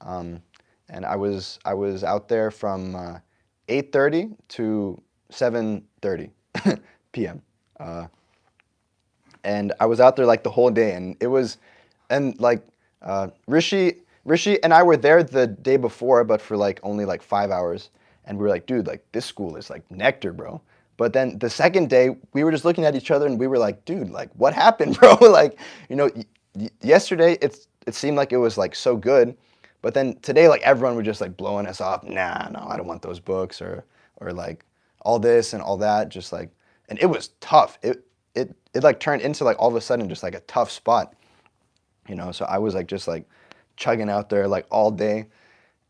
and I was out there from 8:30 to 7:30 p.m. And I was out there like the whole day, and it was, and like Rishi and I were there the day before, but for like only like 5 hours. And we were like, dude, like this school is like nectar, bro. But then the second day, we were just looking at each other and we were like, dude, like what happened, bro? Like, you know, yesterday it seemed like it was like so good. But then today, like everyone was just like blowing us off. Nah, no, I don't want those books, or like all this and all that. Just like, and it was tough. It like turned into like all of a sudden just like a tough spot, you know? So I was like, just like chugging out there like all day.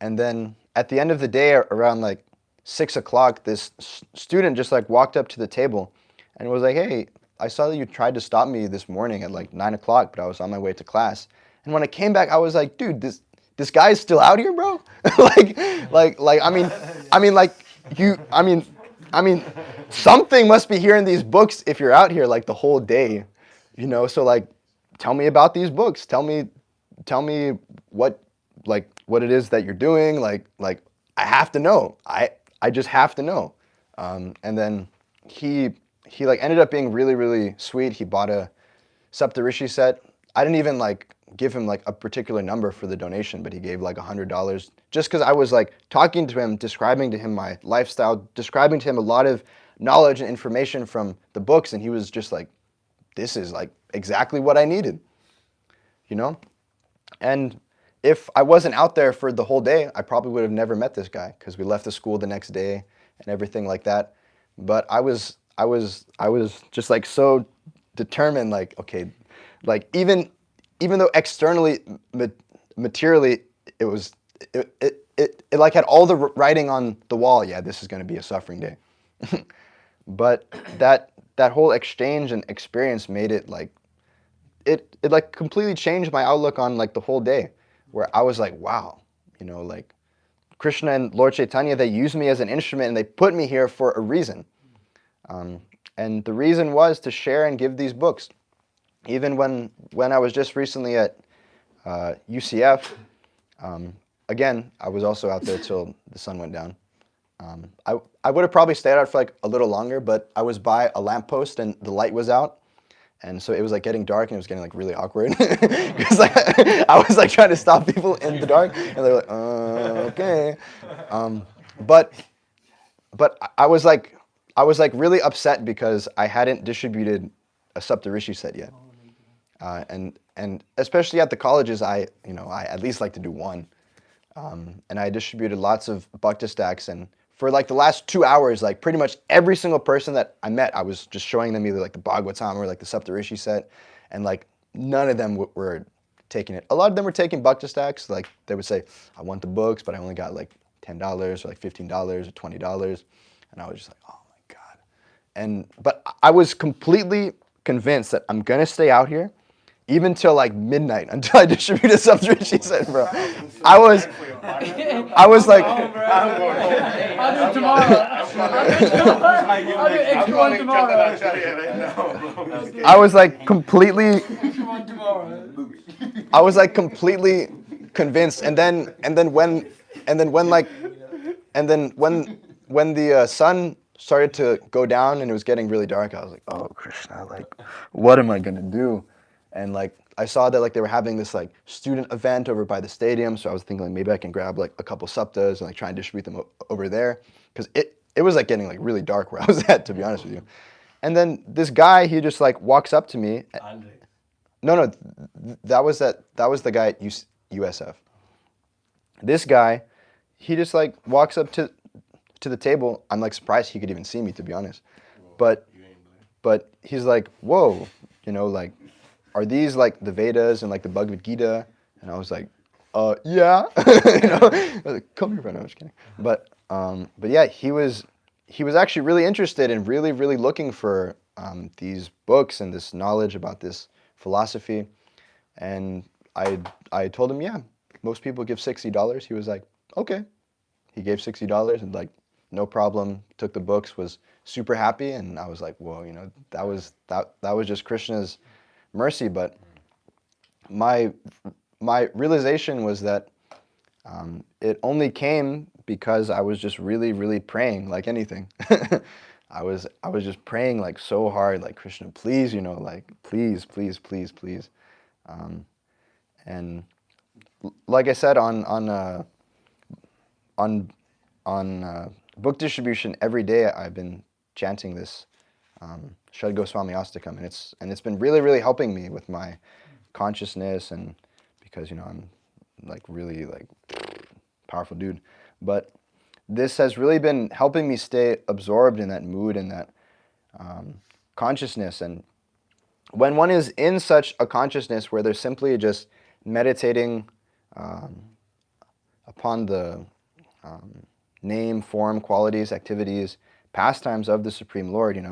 And then at the end of the day, around like 6 o'clock, this student just like walked up to the table and was like, hey, I saw that you tried to stop me this morning at like 9 o'clock, but I was on my way to class. And when I came back, I was like, dude, this guy is still out here, bro? I mean, something must be here in these books if you're out here like the whole day, you know? So like, tell me about these books. Tell me what it is that you're doing. Like I have to know. I just have to know. And then he like ended up being really, really sweet. He bought a Saptarishi set. I didn't even like give him like a particular number for the donation, but he gave like $100 just because I was like talking to him, describing to him my lifestyle, describing to him a lot of knowledge and information from the books, and he was just like, this is like exactly what I needed, you know? And if I wasn't out there for the whole day, I probably would have never met this guy, because we left the school the next day and everything like that. But I was just like so determined, like, okay, like even though externally, materially, it like had all the writing on the wall, yeah, this is going to be a suffering day. But that whole exchange and experience made it like, it like completely changed my outlook on like the whole day, where I was like, wow, you know, like Krishna and Lord Chaitanya, they used me as an instrument and they put me here for a reason. And the reason was to share and give these books. Even when I was just recently at UCF, again, I was also out there till the sun went down. I would have probably stayed out for like a little longer, but I was by a lamppost and the light was out. And so it was like getting dark and it was getting like really awkward. Because like, I was like trying to stop people in the dark and they were like, okay. But I was like really upset because I hadn't distributed a Saptarishi set yet. And especially at the colleges, I at least like to do one. and I distributed lots of bhakti stacks. And for like the last 2 hours, like pretty much every single person that I met, I was just showing them either like the Bhagavatam or like the Saptarishi set, and like none of them were taking it. A lot of them were taking bhakti stacks. Like they would say, I want the books, but I only got like $10 or like $15 or $20. And I was just like, oh my God. But I was completely convinced that I'm gonna stay out here even till like midnight until I distributed Saptarishi set, bro. I was like, I'll do it tomorrow. I'll do extra one tomorrow. I was like completely Extra one tomorrow. I was like completely convinced, and then when the sun started to go down and it was getting really dark, I was like, oh Krishna, like what am I gonna do? And like I saw that like they were having this like student event over by the stadium, so I was thinking like maybe I can grab like a couple saptas and like try and distribute them over there, because it was like getting like really dark where I was at, to be honest with you. And then this guy, he just like walks up to me. Andre. No, that was the guy at USF. This guy, he just like walks up to the table. I'm like surprised he could even see me, to be honest. But he's like, whoa, like, are these like the Vedas and like the Bhagavad Gita? And I was like, yeah. I was like, come here, friend. I'm just kidding. But yeah, he was actually really interested and really, really looking for these books and this knowledge about this philosophy. And I told him, yeah, most people give $60. He was like, okay. He gave $60 and like, no problem, took the books, was super happy. And I was like, whoa, that was just Krishna's mercy. But my realization was that it only came because I was just really, really praying like anything. I was just praying like so hard, like, Krishna, please, like, please, please, please, please. And like I said, on book distribution every day, I've been chanting this Shad Goswami Astakam, and it's been really, really helping me with my consciousness, and because I'm like really like powerful dude. But this has really been helping me stay absorbed in that mood and that consciousness. And when one is in such a consciousness where they're simply just meditating upon the name, form, qualities, activities, pastimes of the Supreme Lord,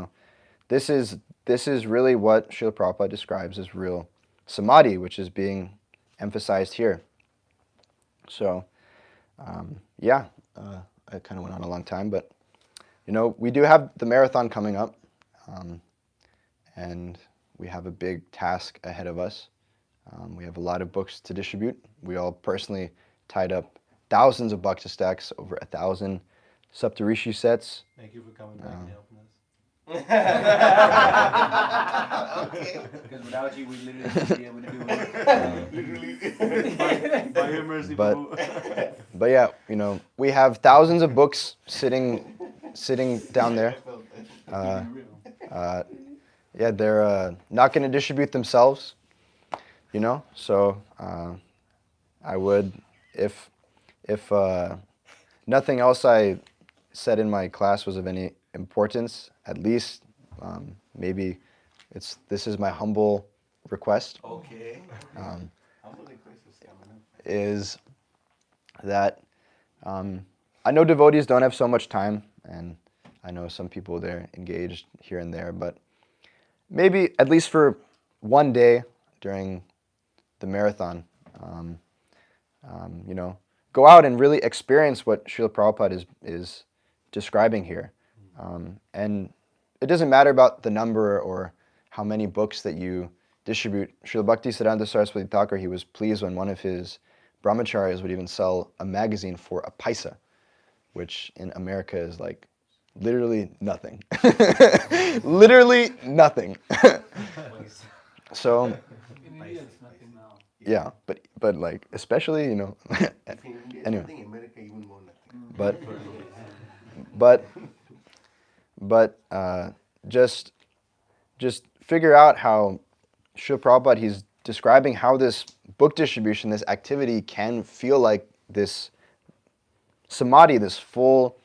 this is really what Srila Prabhupada describes as real samadhi, which is being emphasized here. So, yeah, I kind of went on a long time, but we do have the marathon coming up, and we have a big task ahead of us. We have a lot of books to distribute. We all personally tied up thousands of bhakti stacks, over 1,000 Saptarishi sets. Thank you for coming back and helping us. Okay. Because without you, we literally wouldn't be able to do it. By your mercy, But Prabhu. but yeah, we have thousands of books sitting down there. Yeah, they're not going to distribute themselves, So I would, if nothing else I said in my class was of any importance, at least maybe this is my humble request. Okay. Is that I know devotees don't have so much time, and I know some people, they're engaged here and there, but maybe at least for one day during the marathon, go out and really experience what Srila Prabhupada is describing here. And it doesn't matter about the number or how many books that you distribute. Srila Bhaktisiddhanta Saraswati Thakur, he was pleased when one of his brahmacharyas would even sell a magazine for a paisa, which in America is like literally nothing. Literally nothing. So, In India, it's nothing now. yeah, but like, especially, anyway. In America, even more nothing. But just figure out how Srila Prabhupada, he's describing how this book distribution, this activity, can feel like this samadhi, this full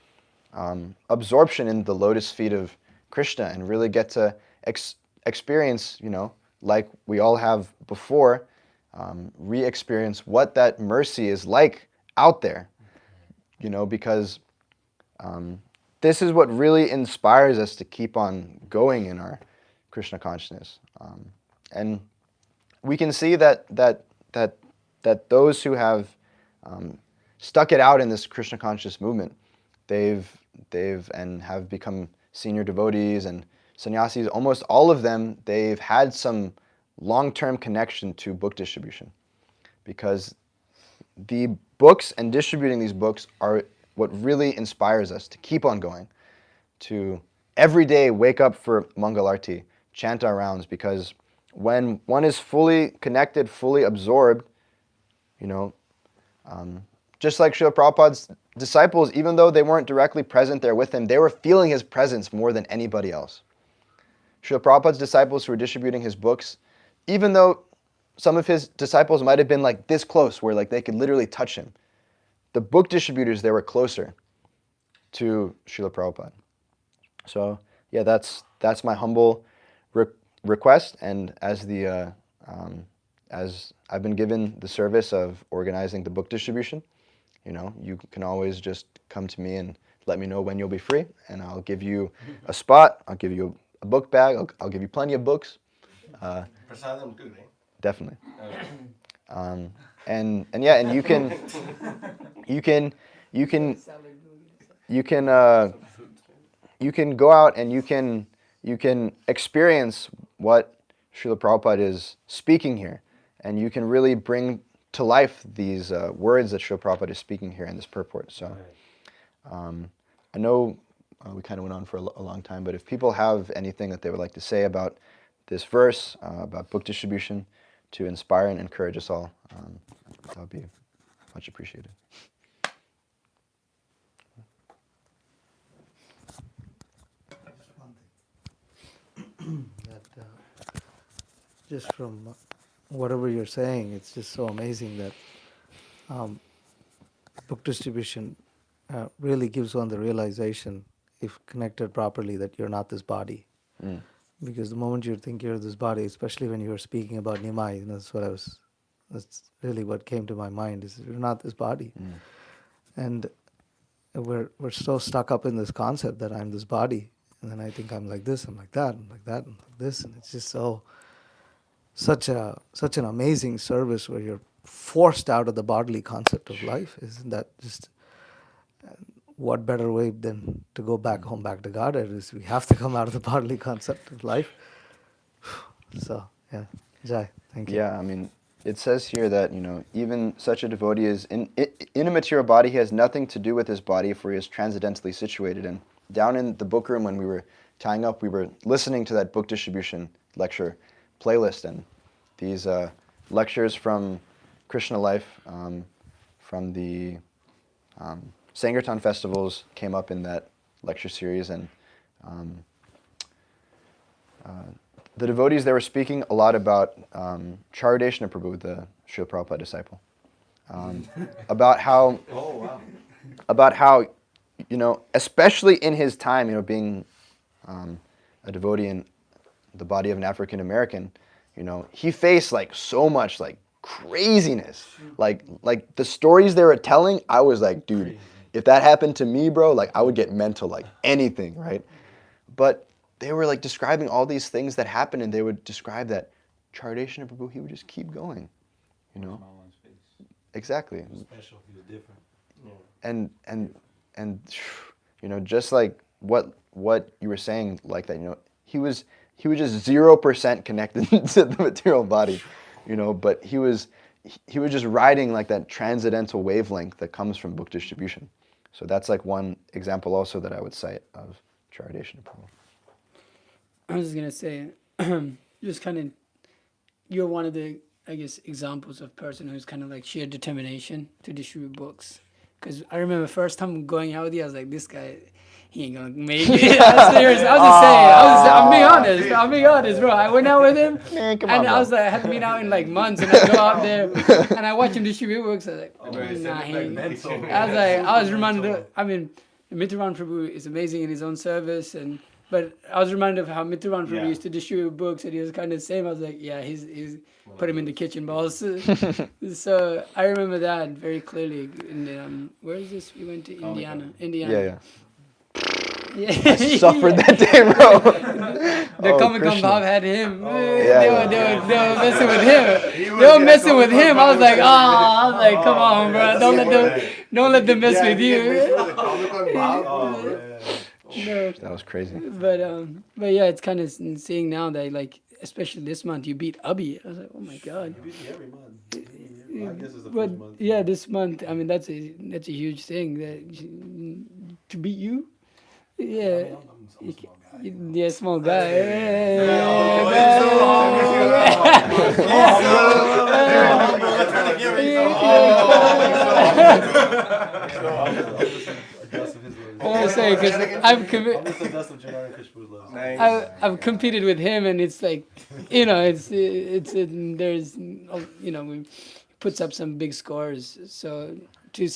absorption in the lotus feet of Krishna, and really get to experience, like we all have before, re-experience what that mercy is like out there, because this is what really inspires us to keep on going in our Krishna consciousness. And we can see that those who have stuck it out in this Krishna conscious movement, they've and have become senior devotees and sannyasis, almost all of them, they've had some long-term connection to book distribution, because the books and distributing these books are what really inspires us to keep on going, to every day wake up for Mangalarti, chant our rounds, because when one is fully connected, fully absorbed, just like Srila Prabhupada's disciples, even though they weren't directly present there with him, they were feeling his presence more than anybody else. Srila Prabhupada's disciples who were distributing his books, even though some of his disciples might have been like this close, where like they could literally touch him, the book distributors, they were closer to Srila Prabhupada. So yeah, that's my humble request, and as I've been given the service of organizing the book distribution, you can always just come to me and let me know when you'll be free, and I'll give you a spot, I'll give you a book bag, I'll give you plenty of books. Prasadam too, right? Definitely. And you can go out and you can experience what Srila Prabhupada is speaking here, and you can really bring to life these words that Srila Prabhupada is speaking here in this purport. So I know we kind of went on for a long time, but if people have anything that they would like to say about this verse, about book distribution, to inspire and encourage us all, that would be much appreciated. Just from whatever you're saying, it's just so amazing that book distribution really gives one the realization, if connected properly, that you're not this body. Because the moment you think you're this body, especially when you were speaking about Nimai, that's really what came to my mind, is you're not this body. And we're so stuck up in this concept that I'm this body, and then I think I'm like this, I'm like that, I'm like that, I'm like this, and it's just such an amazing service where you're forced out of the bodily concept of life. Isn't that just what better way than to go back home, back to Godhead? Is we have to come out of the bodily concept of life. So yeah, Jai, thank you. Yeah, I mean, it says here that even such a devotee is in a material body. He has nothing to do with his body, for he is transcendently situated. And down in the book room when we were tying up, we were listening to that book distribution lecture playlist, and these lectures from Krishna life, from the Sankirtan festivals came up in that lecture series, and the devotees, they were speaking a lot about Charudeshna Prabhu, the Srila Prabhupada disciple, about how especially in his time, being a devotee in the body of an African American, he faced so much craziness, like the stories they were telling. I was like, dude, if that happened to me, bro, I would get mental, anything, right? But they were describing all these things that happened, and they would describe that Charudeshna Prabhu, he would just keep going, Exactly. Special, he was different. And just like what you were saying, that, he was just 0% connected to the material body, but he was just riding that transcendental wavelength that comes from book distribution. So that's one example also that I would cite of Charudeshna Prabhu. I was just going to say, just kind of, you're one of the, I guess, examples of person who's kind of sheer determination to distribute books. Because I remember first time going out with you, I was like, this guy, he ain't gonna make it. I'm serious. I was just saying. I'm being honest. I'm being honest, bro. I went out with him, Man, come and on, I bro. was like, I hadn't been out in like months, and I go out there, and I watch him distribute books. I was like, nah, he ain't. I was reminded of, I mean, Mithravan Prabhu is amazing in his own service, but I was reminded of how Mithravan Prabhu used to distribute books, and he was kind of the same. I was like, yeah, he's put him in the kitchen, boss. So I remember that very clearly. In where is this? We went to Indiana. Yeah. Yeah. I suffered that day, bro. The Oh, Comic Con Krishna. Bob had him. Yeah. They were messing with him. They were messing with him. I was like, come on, bro. Don't let them mess with you. No. That was crazy. But yeah, it's kind of seeing now that like, especially this month, you beat Abhi. I was like, oh my god. You beat me every month. I guess it's the But first month. yeah, this month, I mean, that's a huge thing to beat you. Yeah. I'm a small guy. Yeah, small guy. I say because I'm just the dust of Janardan Krsna Prabhu's love. I've competed with him, and it's like, there's, we puts up some big scores. So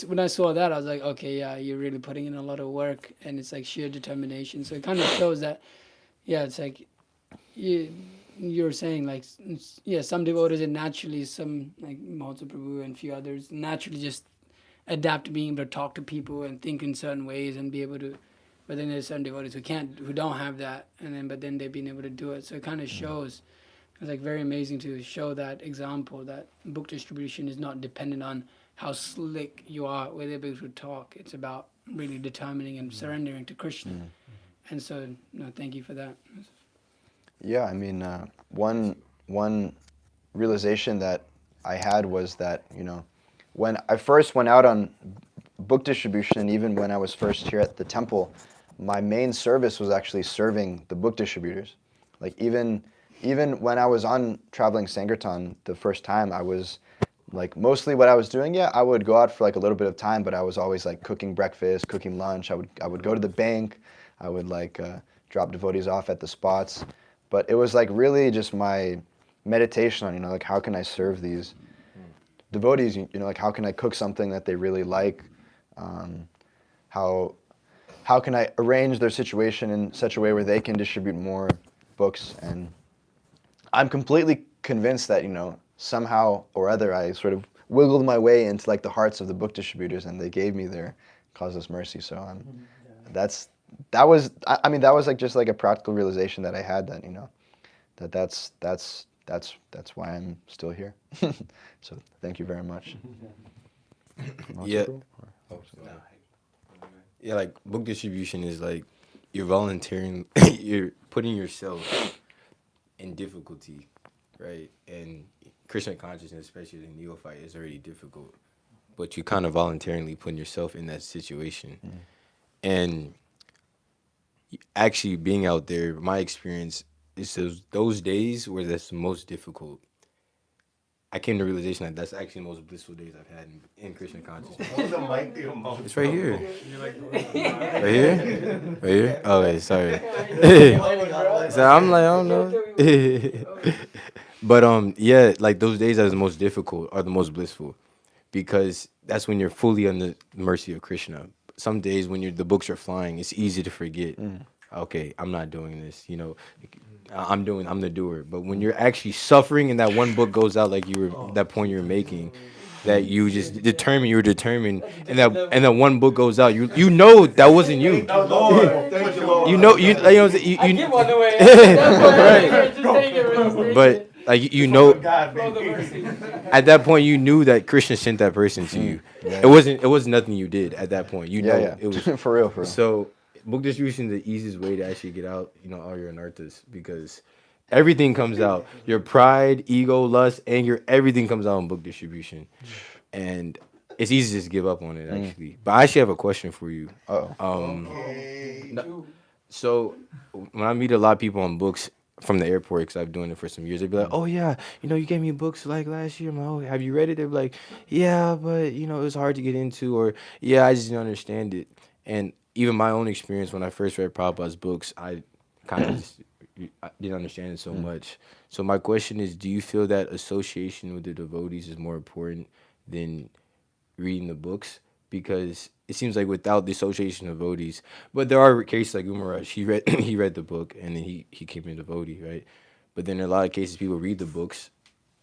when I saw that, I was like, okay, yeah, you're really putting in a lot of work, and it's like sheer determination. So it kind of shows that, yeah, it's like you're saying, like, yeah, some devotees are naturally, some like Mahotsav Prabhu and a few others, naturally just adapt to being able to talk to people and think in certain ways and be able to. But then there's certain devotees who don't have that, but then they've been able to do it. So it kind of shows. It's like very amazing to show that example that book distribution is not dependent on how slick you are with able to talk. It's about really determining and surrendering to Krishna. And so, thank you for that. Yeah, I mean, one realization that I had was that, when I first went out on book distribution, and even when I was first here at the temple, my main service was actually serving the book distributors. Like even when I was on traveling Sankirtan the first time, I was like, mostly what I was doing, I would go out for like a little bit of time, but I was always like cooking breakfast, cooking lunch. I would go to the bank. I would like drop devotees off at the spots. But it was like really just my meditation on, like how can I serve these devotees? Like how can I cook something that they really like? How can I arrange their situation in such a way where they can distribute more books? And I'm completely convinced that, somehow or other I sort of wiggled my way into like the hearts of the book distributors, and they gave me their causeless mercy. So that was like just like a practical realization that I had that, that's why I'm still here. So thank you very much. Yeah. Yeah, like book distribution is like you're volunteering, you're putting yourself in difficulty, right? And Krishna consciousness, especially the neophyte, is already difficult. But you kind of voluntarily putting yourself in that situation. And actually being out there, my experience is those days where that's the most difficult. I came to the realization that that's actually the most blissful days I've had in Krishna consciousness. It's right here. Right here? Right here? Oh, wait, sorry. So I'm like, I don't know. But yeah, like those days that are the most difficult are the most blissful, because that's when you're fully on the mercy of Krishna. Some days when the books are flying, it's easy to forget. Okay, I'm not doing this. I'm the doer. But when you're actually suffering and that one book goes out, like that point you were making, that you just you're determined, and that one book goes out, you know that wasn't you. But like at that point you knew that Krishna sent that person to you. It wasn't nothing you did at that point. It was for real. So book distribution is the easiest way to actually get out, all your anarthas, because everything comes out. Your pride, ego, lust, anger, everything comes out in book distribution. And it's easy to just give up on it, actually. But I actually have a question for you. So when I meet a lot of people on books from the airport, because I've been doing it for some years, they'd be like, oh yeah, you gave me books like last year. I'm like, oh, have you read it? They'd be like, yeah, but it was hard to get into, or yeah, I just didn't understand it. And even my own experience when I first read Prabhupada's books, I kind of just I didn't understand it so much. So my question is, do you feel that association with the devotees is more important than reading the books? Because it seems like without the association of devotees, but there are cases like Umaraj, he read the book and then he became a devotee, right? But then in a lot of cases, people read the books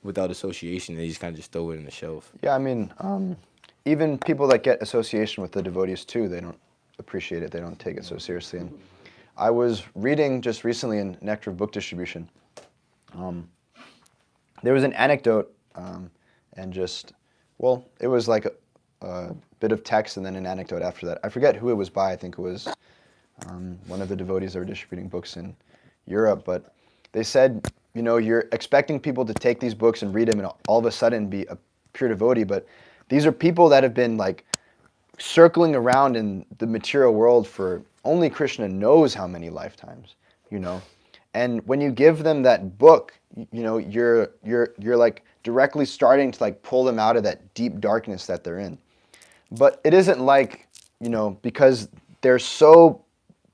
without association, they just kind of just throw it in the shelf. Yeah, I mean, even people that get association with the devotees too, they don't appreciate it. They don't take it so seriously. And I was reading just recently in Nectar of Book Distribution. There was an anecdote, and just, well, it was like a bit of text and then an anecdote after that. I forget who it was by. I think it was one of the devotees that were distributing books in Europe. But they said, you know, you're expecting people to take these books and read them and all of a sudden be a pure devotee. But these are people that have been like circling around in the material world for only Krishna knows how many lifetimes, you know. And when you give them that book, you know, you're like directly starting to like pull them out of that deep darkness that they're in. But it isn't like, you know, because they're so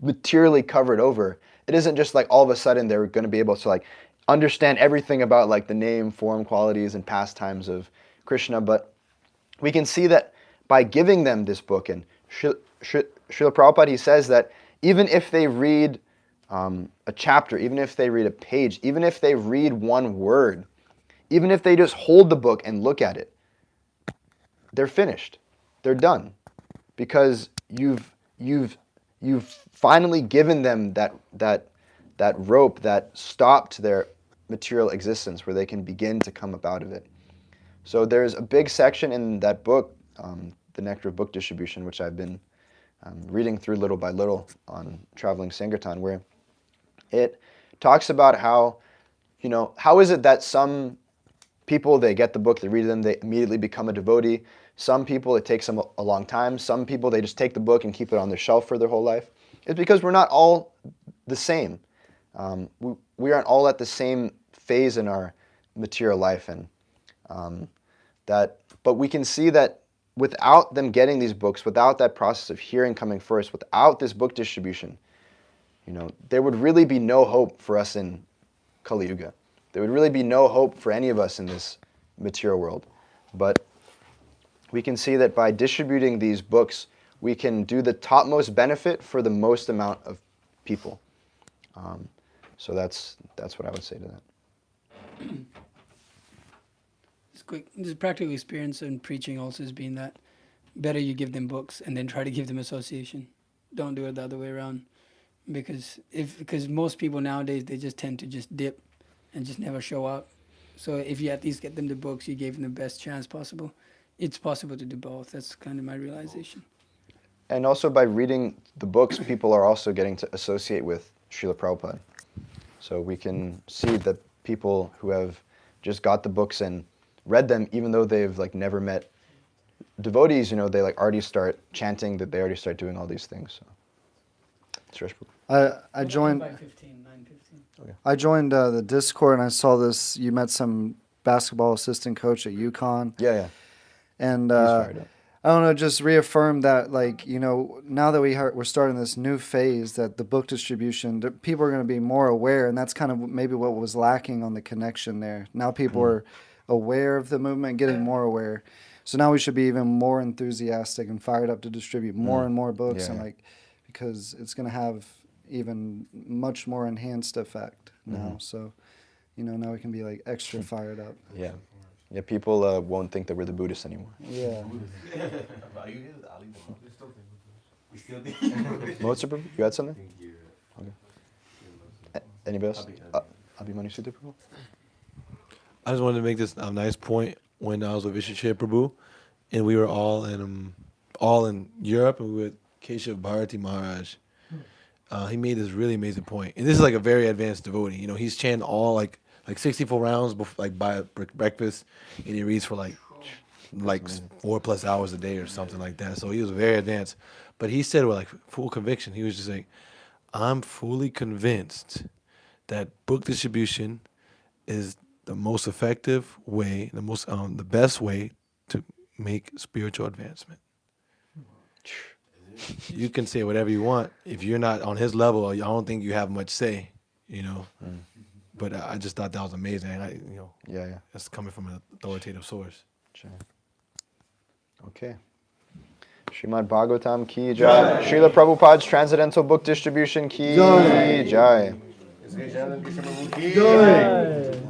materially covered over, it isn't just like all of a sudden they're going to be able to like understand everything about like the name, form, qualities, and pastimes of Krishna. But we can see that by giving them this book, and Srila Prabhupada, he says that even if they read a chapter, even if they read a page, even if they read one word, even if they just hold the book and look at it, they're finished. They're done. Because you've finally given them that rope that stopped their material existence where they can begin to come up out of it. So there's a big section in that book, The Nectar of Book Distribution, which I've been reading through little by little on Traveling Sankirtan, where it talks about how, you know, how is it that some people, they get the book, they read them, they immediately become a devotee. Some people, it takes them a long time. Some people, they just take the book and keep it on their shelf for their whole life. It's because we're not all the same. We aren't all at the same phase in our material life, and but we can see that without them getting these books, without that process of hearing coming first, without this book distribution, you know, there would really be no hope for us in Kali Yuga. There would really be no hope for any of us in this material world. But we can see that by distributing these books, we can do the topmost benefit for the most amount of people. So that's what I would say to that. It's quick. This practical experience in preaching also has been that better you give them books and then try to give them association. Don't do it the other way around, because most people nowadays, they just tend to just dip and just never show up. So if you at least get them the books, you gave them the best chance possible. It's possible to do both. That's kind of my realization. And also by reading the books, people are also getting to associate with Srila Prabhupada. So we can see that people who have just got the books and read them, even though they've like never met devotees, you know, they like already start chanting, that they already start doing all these things. So. I joined. 9:15. Okay. I joined the Discord and I saw this. You met some basketball assistant coach at UConn. Yeah. And He's fired up. I don't know, just reaffirm that, like, you know, now that we're starting this new phase, that the book distribution, people are going to be more aware, and that's kind of maybe what was lacking on the connection there. Now people are aware of the movement, getting more aware. So now we should be even more enthusiastic and fired up to distribute more and more books, and like, because it's going to have even much more enhanced effect now. So, you know, now we can be like extra fired up. Yeah, people won't think that we're the Buddhists anymore. Yeah. Mozart, Prabhu, you had something? Okay. Anybody else? Abhimanyu Sudha, Prabhu? I just wanted to make this nice point. When I was with Vishwachaya Prabhu, and we were all in Europe, and we were with Keshav Bharati Maharaj. He made this really amazing point, and this is like a very advanced devotee. You know, he's chanting all like 64 rounds by breakfast, and he reads for like 4+ hours a day or something like that. So he was very advanced. But he said with like full conviction, he was just like, I'm fully convinced that book distribution is the most effective way, the best way to make spiritual advancement. you can say whatever you want. If you're not on his level, I don't think you have much say, you know. But I just thought that was amazing. Yeah. That's coming from an authoritative source. Sure. Okay. Srimad Bhagavatam ki jai. Srila Prabhupada's Transcendental Book Distribution ki jai. HG Janardan Krsna Prabhu ki jai.